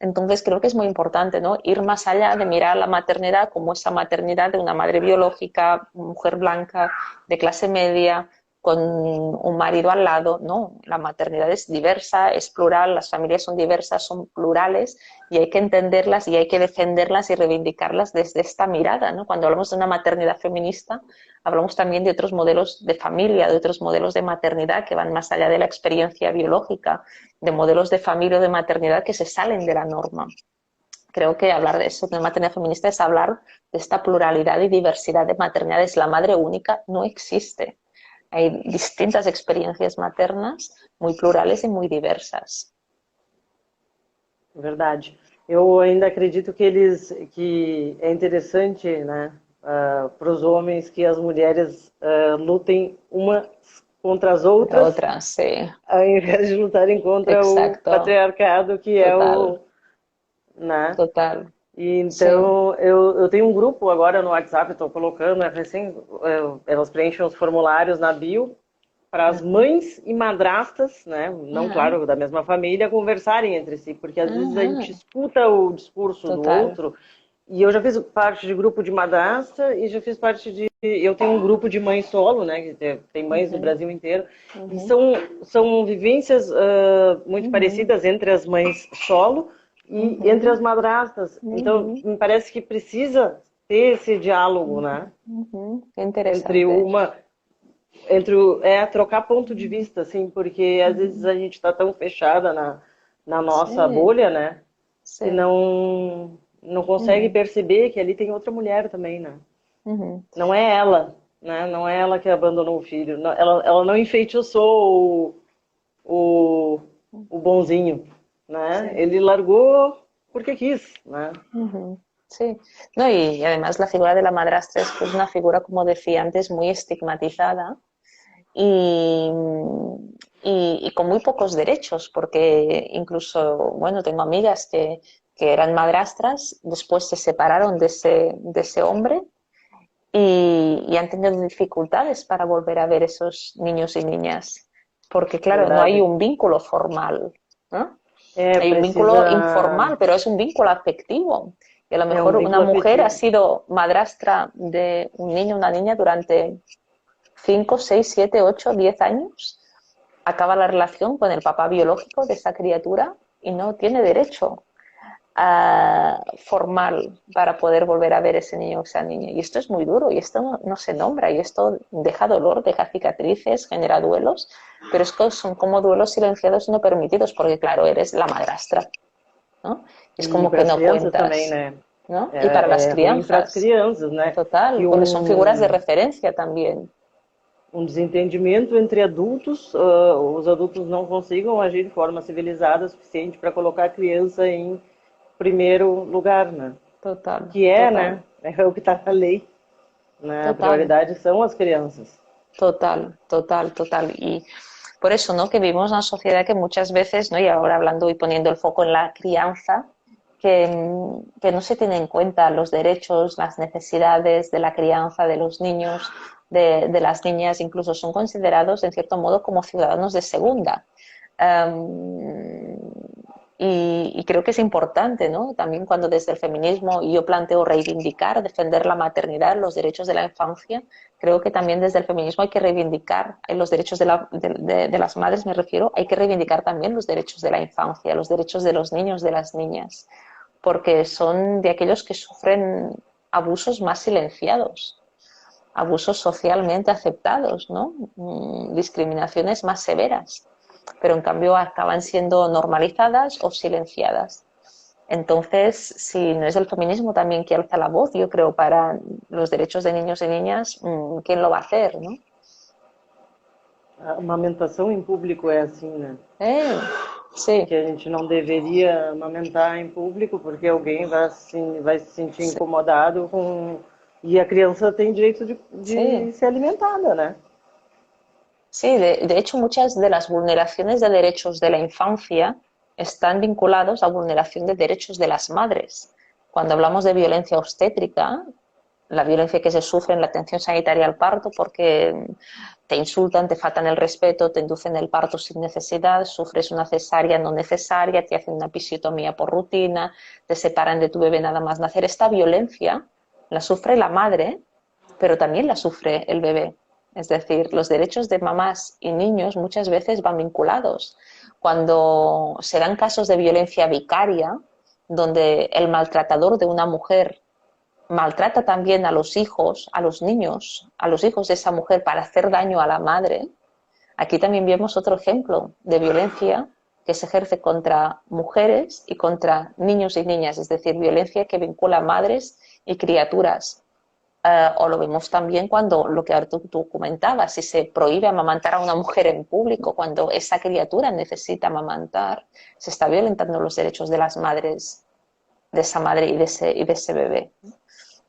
Entonces creo que es muy importante, ¿no? Ir más allá de mirar la maternidad como esa maternidad de una madre biológica, mujer blanca, de clase media, con un marido al lado, ¿no? La maternidad es diversa, es plural, las familias son diversas, son plurales y hay que entenderlas y hay que defenderlas y reivindicarlas desde esta mirada, ¿no? Cuando hablamos de una maternidad feminista, hablamos también de otros modelos de familia, de otros modelos de maternidad que van más allá de la experiencia biológica, de modelos de familia o de maternidad que se salen de la norma. Creo que hablar de eso, de maternidad feminista, es hablar de esta pluralidad y diversidad de maternidades. La madre única no existe. Hay distintas experiencias maternas, muy plurales e muito diversas. Verdade. Eu ainda acredito que é interessante, né, para os homens que as mulheres lutem umas contra as outras, sim. Ao invés de lutarem contra Exacto. o patriarcado que Total. né? Total. E então eu tenho um grupo agora no WhatsApp, estou colocando, elas preenchem os formulários na bio para as mães e madrastas, né, não claro da mesma família, conversarem entre si, porque às vezes a gente escuta o discurso do outro. E eu já fiz parte de grupo de madrasta e já fiz parte de... Eu tenho um grupo de mães solo, né, que tem mães do Brasil inteiro. E são vivências muito parecidas entre as mães solo e entre as madrastas. Então, me parece que precisa ter esse diálogo, né? Interessante. Entre uma... trocar ponto de vista, assim, porque às vezes a gente está tão fechada na nossa Sí, bolha, né? Que sí. não consegue Ujú, perceber que ali tem outra mulher também, né? ujú. Não é ela, né? Não é ela que abandonou o filho. Ela não enfeitiçou o, o bonzinho, né? Sí. Ele largou porque quis, né? Ujú. Sí, no, y además la figura de la madrastra es pues una figura, como decía antes, muy estigmatizada y, y con muy pocos derechos, porque incluso, bueno, tengo amigas que eran madrastras, después se separaron de ese hombre y han tenido dificultades para volver a ver esos niños y niñas, porque claro, no hay Verdade. un vínculo formal, ¿no? É, Hay un precisa. vínculo informal, pero es un vínculo afectivo. Y a lo É um mejor una vínculo mujer ha afetivo. sido madrastra de un niño o una niña durante 5, 6, 7, 8, 10 años, acaba la relación con el papá biológico de esa criatura y no tiene derecho formal para poder volver a ver ese niño o esa niña. Y esto es muy duro y esto no se nombra y esto deja dolor, deja cicatrices, genera duelos, pero es que son como duelos silenciados y no permitidos porque claro, eres la madrastra, ¿no? Es E como para que as no crianças também, cuentas, né? ¿no? Y para las É ruim para as crianzas, crianças, né? total, Que porque son figuras de referencia también. um desentendimento entre adultos, os adultos não consigam agir de forma civilizada o suficiente para colocar a criança em primeiro lugar, né? Total, Que é, total, né? É o que está na lei, né? A total. prioridade são as crianças. Total, total, total. Y por eso, ¿no? Que vivimos en una sociedad que muchas veces, ¿no? Y ahora hablando y poniendo el foco en la crianza, que no se tienen en cuenta los derechos, las necesidades de la crianza de los niños, de las niñas, incluso son considerados en cierto modo como ciudadanos de segunda. Um, y creo que es importante, ¿no? También cuando desde el feminismo yo planteo reivindicar, defender la maternidad, los derechos de la infancia, creo que también desde el feminismo hay que reivindicar los derechos de las madres, me refiero, hay que reivindicar también los derechos de la infancia, los derechos de los niños, de las niñas, porque son de aquellos que sufren abusos más silenciados, abusos socialmente aceptados, ¿no? Discriminaciones más severas, pero en cambio acaban siendo normalizadas o silenciadas. Entonces, si no es el feminismo también que alza la voz, yo creo, para los derechos de niños y niñas, ¿quién lo va a hacer, no? A amamentação em público é assim, né? Sí, Que a gente não deveria amamentar em público porque alguém vai se sentir sí, incomodado com. E a criança tem direito de sí. ser alimentada, né? Sí, de hecho, muchas de las vulneraciones de derechos de la infancia están vinculados a vulneración de derechos de las madres. Cuando hablamos de violencia obstétrica, la violencia que se sufre en la atención sanitaria al parto, porque te insultan, te faltan el respeto, te inducen el parto sin necesidad, sufres una cesárea no necesaria, te hacen una episiotomía por rutina, te separan de tu bebé nada más nacer. Esta violencia la sufre la madre, pero también la sufre el bebé. Es decir, los derechos de mamás y niños muchas veces van vinculados. Cuando se dan casos de violencia vicaria, donde el maltratador de una mujer maltrata también a los hijos, a los niños, a los hijos de esa mujer para hacer daño a la madre, aquí también vemos otro ejemplo de violencia que se ejerce contra mujeres y contra niños y niñas, es decir, violencia que vincula a madres y criaturas. O lo vemos también cuando lo que ahora tú comentabas, si se prohíbe amamantar a una mujer en público, cuando esa criatura necesita amamantar, se está violentando los derechos de las madres, de esa madre y de ese bebé.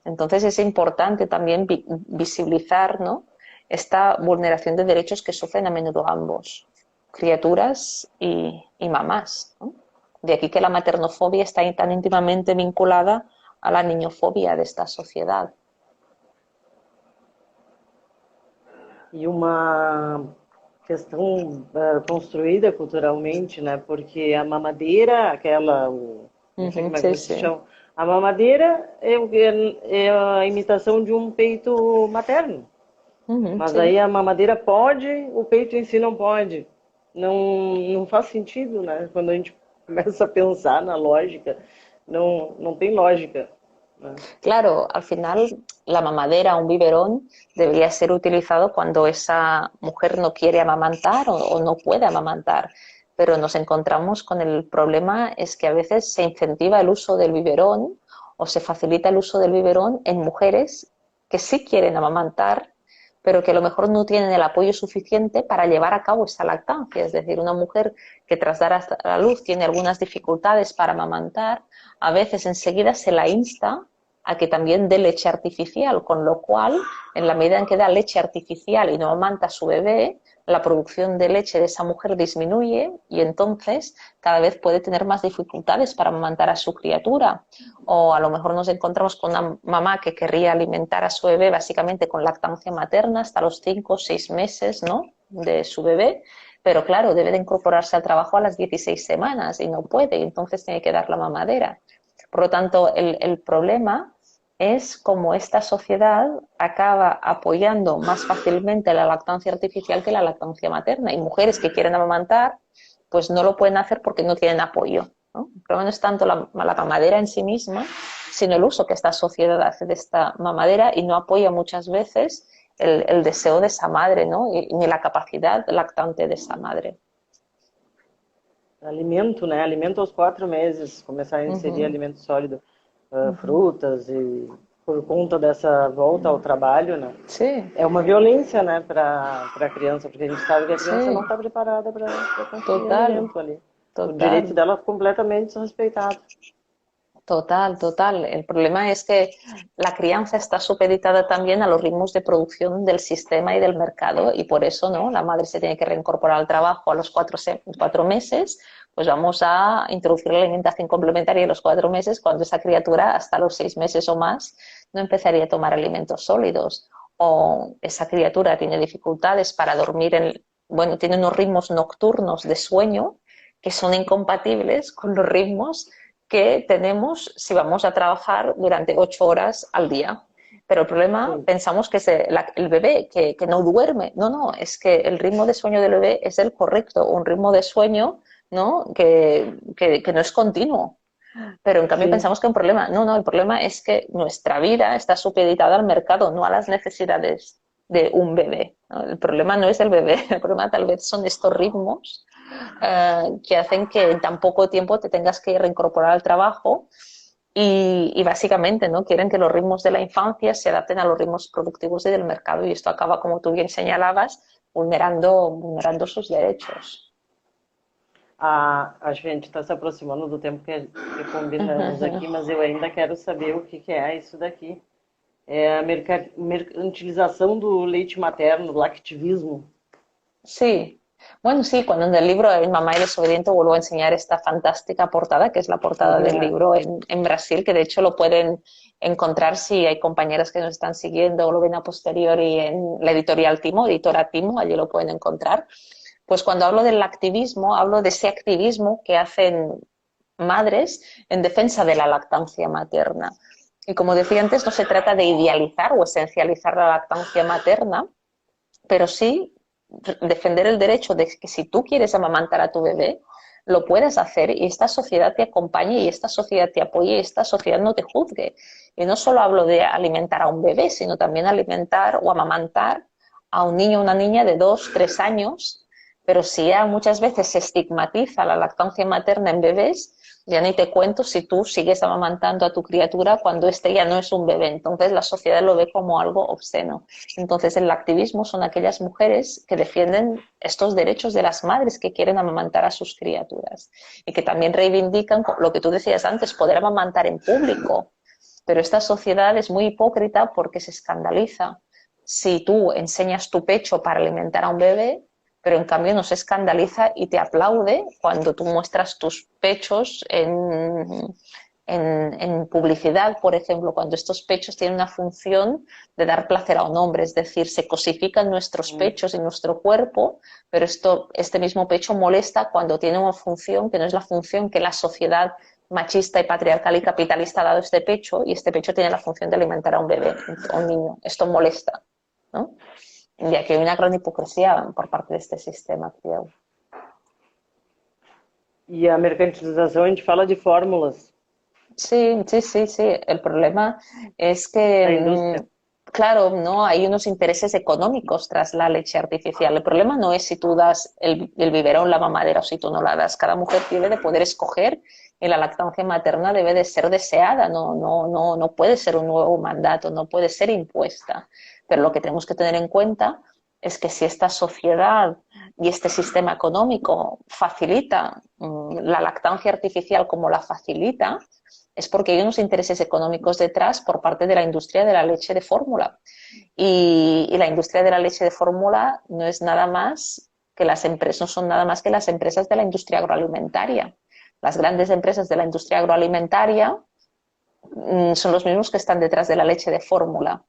Entonces es importante también visibilizar, ¿no? Esta vulneración de derechos que sufren a menudo ambos, criaturas y mamás, ¿no? De aquí que la maternofobia está tan íntimamente vinculada a la niñofobia de esta sociedad. E uma questão construída culturalmente, né? Porque a mamadeira, não sei como é que Sí, se sí. chama, a mamadeira é a imitação de um peito materno. Mas Sí. aí a mamadeira pode, o peito em si não pode. Não faz sentido, né? Quando a gente começa a pensar na lógica, não tem lógica, né? Claro, al final la mamadera, un biberón, debería ser utilizado cuando esa mujer no quiere amamantar o no puede amamantar. Pero nos encontramos con el problema es que a veces se incentiva el uso del biberón o se facilita el uso del biberón en mujeres que sí quieren amamantar, pero que a lo mejor no tienen el apoyo suficiente para llevar a cabo esa lactancia. Es decir, una mujer que tras dar a la luz tiene algunas dificultades para amamantar, a veces enseguida se la insta a que también dé leche artificial, con lo cual, en la medida en que da leche artificial y no amamanta a su bebé, la producción de leche de esa mujer disminuye y entonces cada vez puede tener más dificultades para amamantar a su criatura. O a lo mejor nos encontramos con una mamá que querría alimentar a su bebé básicamente con lactancia materna hasta los 5 o 6 meses, ¿no?, de su bebé, pero claro, debe de incorporarse al trabajo a las 16 semanas y no puede, y entonces tiene que dar la mamadera. Por lo tanto, el problema es cómo esta sociedad acaba apoyando más fácilmente la lactancia artificial que la lactancia materna. Y mujeres que quieren amamantar, pues no lo pueden hacer porque no tienen apoyo, ¿no? El problema no es tanto la mamadera en sí misma, sino el uso que esta sociedad hace de esta mamadera y no apoya muchas veces el deseo de esa madre, ¿no?, ni la capacidad lactante de esa madre. Alimento, né? Alimento aos 4 meses, começar a inserir alimento sólido, frutas, e por conta dessa volta ao trabalho, né? Sí. É uma violência, né, para a criança, porque a gente sabe que a criança Sí. não está preparada para conseguir Total, alimento ali. O direito total. dela completamente desrespeitado. Total, total. El problema es que la crianza está supeditada también a los ritmos de producción del sistema y del mercado y por eso, ¿no?, la madre se tiene que reincorporar al trabajo a los 4 meses, pues vamos a introducir la alimentación complementaria a los 4 meses cuando esa criatura hasta los 6 meses o más no empezaría a tomar alimentos sólidos o esa criatura tiene dificultades para dormir bueno, tiene unos ritmos nocturnos de sueño que son incompatibles con los ritmos que tenemos si vamos a trabajar durante 8 horas al día. Pero el problema, pensamos que es el bebé que no duerme. No, no, es que el ritmo de sueño del bebé es el correcto, un ritmo de sueño, ¿no?, que no es continuo. Pero en cambio pensamos que un problema, no, no, el problema es que nuestra vida está supeditada al mercado, no a las necesidades de un bebé, ¿no? El problema no es el bebé, el problema tal vez son estos ritmos que hacen que en tan poco tiempo te tengas que reincorporar al trabajo y básicamente, ¿no?, quieren que los ritmos de la infancia se adapten a los ritmos productivos y del mercado y esto acaba, como tú bien señalabas, vulnerando sus derechos. A gente está se aproximando do tempo que combinamos aqui, mas eu ainda quero saber o que é isso daqui. É a mercantilização do leite materno, lactivismo. Sí, bueno, sí, cuando en el libro El mamá y desobediente vuelvo a enseñar esta fantástica portada, que es la portada del libro en Brasil, que de hecho lo pueden encontrar si hay compañeras que nos están siguiendo o lo ven a posteriori en la editorial Timo, editora Timo, allí lo pueden encontrar. Pues cuando hablo del activismo, hablo de ese activismo que hacen madres en defensa de la lactancia materna. Y como decía antes, no se trata de idealizar o esencializar la lactancia materna, pero sí defender el derecho de que si tú quieres amamantar a tu bebé, lo puedes hacer y esta sociedad te acompañe y esta sociedad te apoye y esta sociedad no te juzgue. Y no solo hablo de alimentar a un bebé, sino también alimentar o amamantar a un niño o una niña de 2, 3 años, pero si ya muchas veces se estigmatiza la lactancia materna en bebés, ya ni te cuento si tú sigues amamantando a tu criatura cuando este ya no es un bebé. Entonces la sociedad lo ve como algo obsceno. Entonces el activismo son aquellas mujeres que defienden estos derechos de las madres que quieren amamantar a sus criaturas y que también reivindican lo que tú decías antes, poder amamantar en público. Pero esta sociedad es muy hipócrita porque se escandaliza si tú enseñas tu pecho para alimentar a un bebé, pero en cambio no se escandaliza y te aplaude cuando tú muestras tus pechos en publicidad, por ejemplo, cuando estos pechos tienen una función de dar placer a un hombre, es decir, se cosifican nuestros pechos y nuestro cuerpo, pero este mismo pecho molesta cuando tiene una función que no es la función que la sociedad machista y patriarcal y capitalista ha dado a este pecho, y este pecho tiene la función de alimentar a un bebé, a un niño. Esto molesta, ¿no? Y aquí hay una gran hipocresía por parte de este sistema, creo. E a mercantilização, a gente fala de fórmulas. Sí, sí, sí, sí. El problema es que Da indústria. claro, ¿no? Hay unos intereses económicos tras la leche artificial. El problema no es si tú das el biberón, la mamadera o si tú no la das. Cada mujer tiene de poder escoger y la lactancia materna debe de ser deseada, no puede ser un nuevo mandato, no puede ser impuesta. Pero lo que tenemos que tener en cuenta es que si esta sociedad y este sistema económico facilita la lactancia artificial como la facilita, es porque hay unos intereses económicos detrás por parte de la industria de la leche de fórmula. Y la industria de la leche de fórmula no es nada más que las empresas, no son nada más que las empresas de la industria agroalimentaria. Las grandes empresas de la industria agroalimentaria son los mismos que están detrás de la leche de fórmula,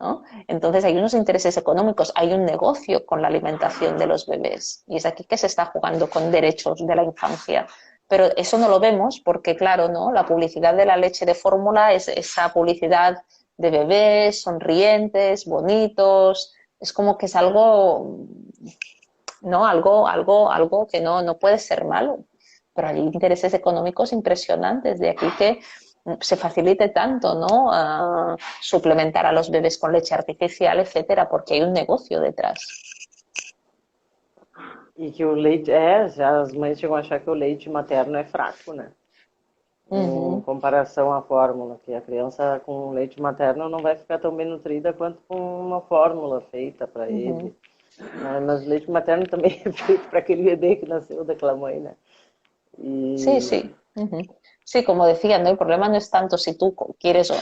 ¿no? Entonces hay unos intereses económicos, hay un negocio con la alimentación de los bebés y es aquí que se está jugando con derechos de la infancia. Pero eso no lo vemos porque, claro, ¿no? La publicidad de la leche de fórmula es esa publicidad de bebés sonrientes, bonitos, es como que es algo, ¿no? Algo que no puede ser malo. Pero hay intereses económicos impresionantes, de aquí que se facilite tanto, ¿no? Suplementar a los bebés con leche artificial, etcétera, porque hay un negocio detrás. E que o leite, já as mães chegam a achar que o leite materno é fraco, né? Em comparação à fórmula, que a criança com leite materno não vai ficar tão bem nutrida quanto com uma fórmula feita para ele. Mas o leite materno também é feito para aquele bebê que nasceu daquela mãe, né? Y... Sí, sí. Sí, como decía, ¿no? El problema no es tanto si tú quieres,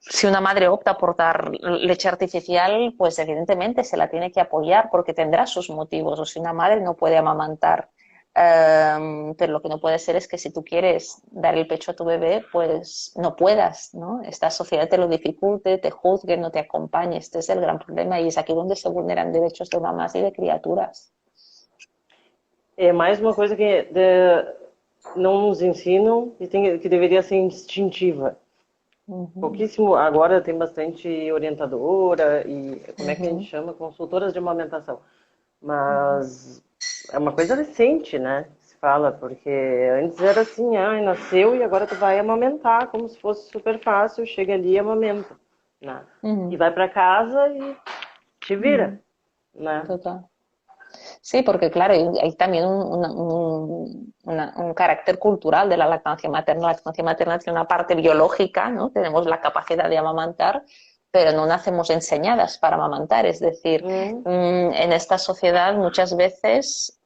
si una madre opta por dar leche artificial, pues evidentemente se la tiene que apoyar porque tendrá sus motivos, o si una madre no puede amamantar. Pero lo que no puede ser es que si tú quieres dar el pecho a tu bebé, pues no puedas, ¿no? Esta sociedad te lo dificulte, te juzgue, no te acompañe. Este es el gran problema y es aquí donde se vulneran derechos de mamás y de criaturas. É mais uma coisa que não nos ensinam e que deveria ser instintiva. Pouquíssimo, agora tem bastante orientadora e como é que a gente chama? Consultoras de amamentação. Mas é uma coisa recente, né? Se fala, porque antes era assim, nasceu e agora tu vai amamentar, como se fosse super fácil, chega ali e amamenta, né? E vai para casa e te vira, né? Total. Sí, porque claro, hay también un carácter cultural de la lactancia materna. La lactancia materna tiene una parte biológica, ¿no? Tenemos la capacidad de amamantar, pero no nacemos enseñadas para amamantar. Es decir, en esta sociedad muchas veces,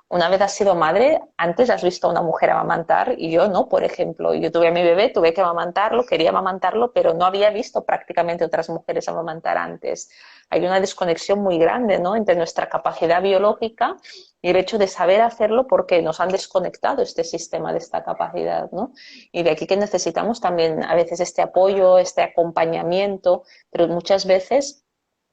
una vez has sido madre, antes has visto a una mujer amamantar y yo no, por ejemplo. Yo tuve a mi bebé, tuve que amamantarlo, quería amamantarlo, pero no había visto prácticamente otras mujeres amamantar antes. Hay una desconexión muy grande, ¿no? Entre nuestra capacidad biológica y el hecho de saber hacerlo porque nos han desconectado este sistema de esta capacidad, ¿no? Y de aquí que necesitamos también a veces este apoyo, este acompañamiento, pero muchas veces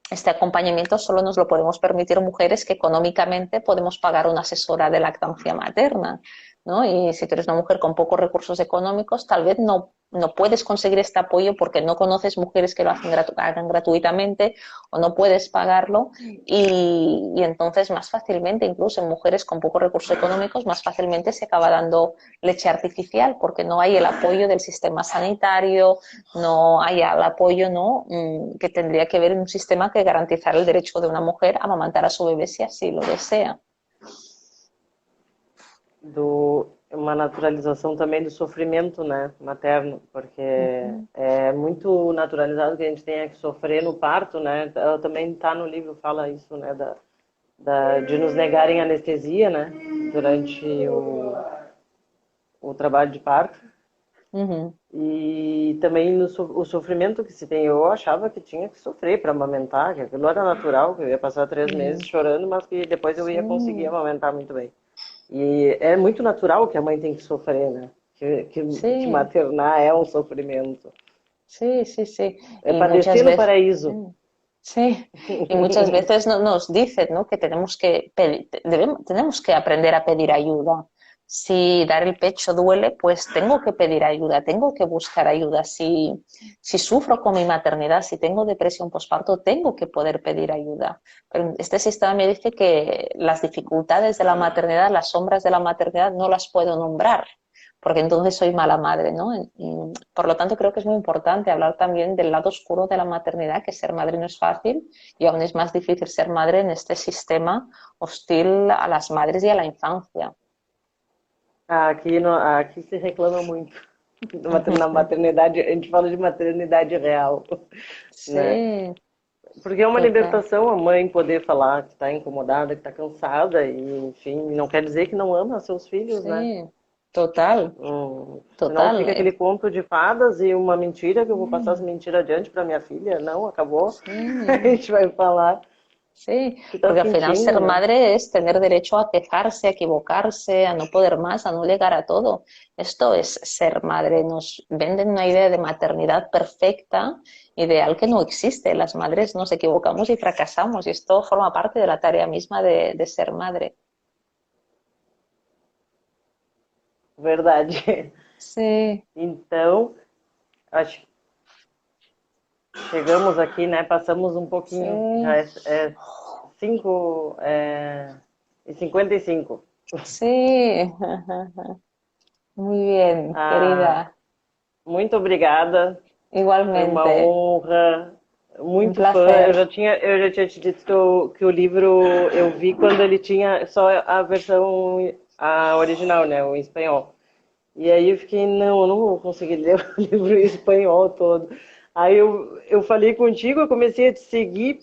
este acompañamiento solo nos lo podemos permitir mujeres que económicamente podemos pagar una asesora de lactancia materna, ¿no? Y si tú eres una mujer con pocos recursos económicos, tal vez no puedes conseguir este apoyo porque no conoces mujeres que lo hagan gratuitamente o no puedes pagarlo y entonces más fácilmente, incluso en mujeres con pocos recursos económicos, más fácilmente se acaba dando leche artificial porque no hay el apoyo del sistema sanitario, no hay el apoyo, ¿no? Que tendría que haber en un sistema que garantizara el derecho de una mujer a amamantar a su bebé si así lo desea. Uma naturalização também do sofrimento, né, materno, porque é muito naturalizado que a gente tenha que sofrer no parto, né, também está no livro, fala isso, né, de nos negarem anestesia, né, durante o trabalho de parto. E também o sofrimento que se tem, eu achava que tinha que sofrer para amamentar, que aquilo era natural, que eu ia passar 3 meses chorando, mas que depois eu ia conseguir amamentar muito bem. E é muito natural que a mãe tem que sofrer, né? Que maternar é um sofrimento. Sí, sí, sí. É padecer no paraíso. Sí, y muchas veces nos dicen, ¿no? Que tenemos que aprender a pedir ayuda. Si dar el pecho duele, pues tengo que pedir ayuda, tengo que buscar ayuda. Si sufro con mi maternidad, si tengo depresión postparto, tengo que poder pedir ayuda. Pero este sistema me dice que las dificultades de la maternidad, las sombras de la maternidad, no las puedo nombrar, porque entonces soy mala madre, ¿no? Por lo tanto, creo que es muy importante hablar también del lado oscuro de la maternidad, que ser madre no es fácil y aún es más difícil ser madre en este sistema hostil a las madres y a la infancia. Aqui, aqui se reclama muito. Na maternidade, a gente fala de maternidade real, né? Sí, Porque é uma total. libertação a mãe poder falar que está incomodada, que está cansada, e enfim, não quer dizer que não ama seus filhos, né? Sí, total, Senão total. fica aquele conto de fadas e uma mentira que eu vou passar essa mentira adiante para minha filha. Não, acabou. A Sí. gente vai falar o Sí, que está porque al final sentindo, ser né? madre es tener derecho a quejarse, a equivocarse, a no poder más, a no llegar a todo. Esto es ser madre. Nos venden una idea de maternidad perfecta, ideal que no existe. Las madres nos equivocamos y fracasamos y esto forma parte de la tarea misma de ser madre. Verdade. Sí, Então, acho que chegamos aqui, né? Passamos um pouquinho, já sí, é 5 e 55. sí. Muy bien, Ah, querida. muito obrigada. Foi uma Igualmente, honra. un Muito fã. placer. Eu já tinha te dito que o livro eu vi quando ele tinha só a versão a original, né, o em espanhol. E aí eu fiquei, não, eu não vou conseguir ler o livro em espanhol todo. Aí eu falei contigo, eu comecei a te seguir Sí,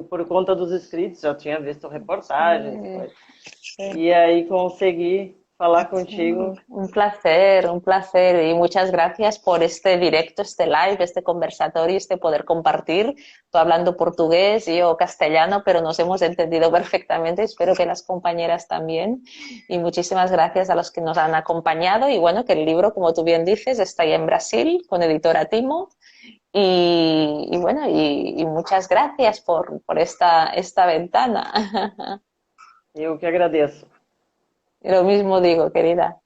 por conta dos escritos, já tinha visto reportagens e sí, coisas. sí. E aí consegui falar Sí, contigo. un placer, un placer. Y muchas gracias por este directo, este live, este conversatorio, este poder compartir. Tú hablando portugués, yo castellano, pero nos hemos entendido perfectamente. Espero que las compañeras también. Y muchísimas gracias a los que nos han acompañado. Y bueno, que el libro, como tú bien dices, está ya en Brasil con Editora Timo. Y bueno, y muchas gracias por esta ventana. Eu que agradeço. Lo mismo digo, querida.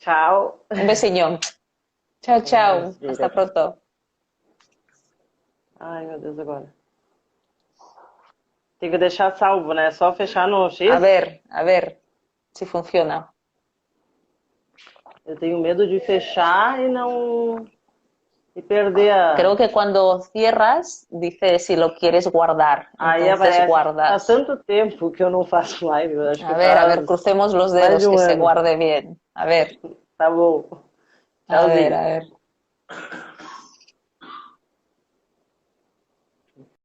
Tchau. Un besiño. Chao, chao. Hasta Respira. pronto. Ai, meu Deus, agora. Tem que deixar salvo, né? Só fechar no A X. ver si funciona. Eu tenho medo de fechar e não. E perder Creo a. que cuando cierras, dice si lo quieres guardar. Aí Entonces aparece. Faz guardas. tanto tempo que eu não faço live, eu acho que A ver, faz crucemos los mais de dedos um que se ano. guarde bien. Tá bom. A Tchauzinho. ver.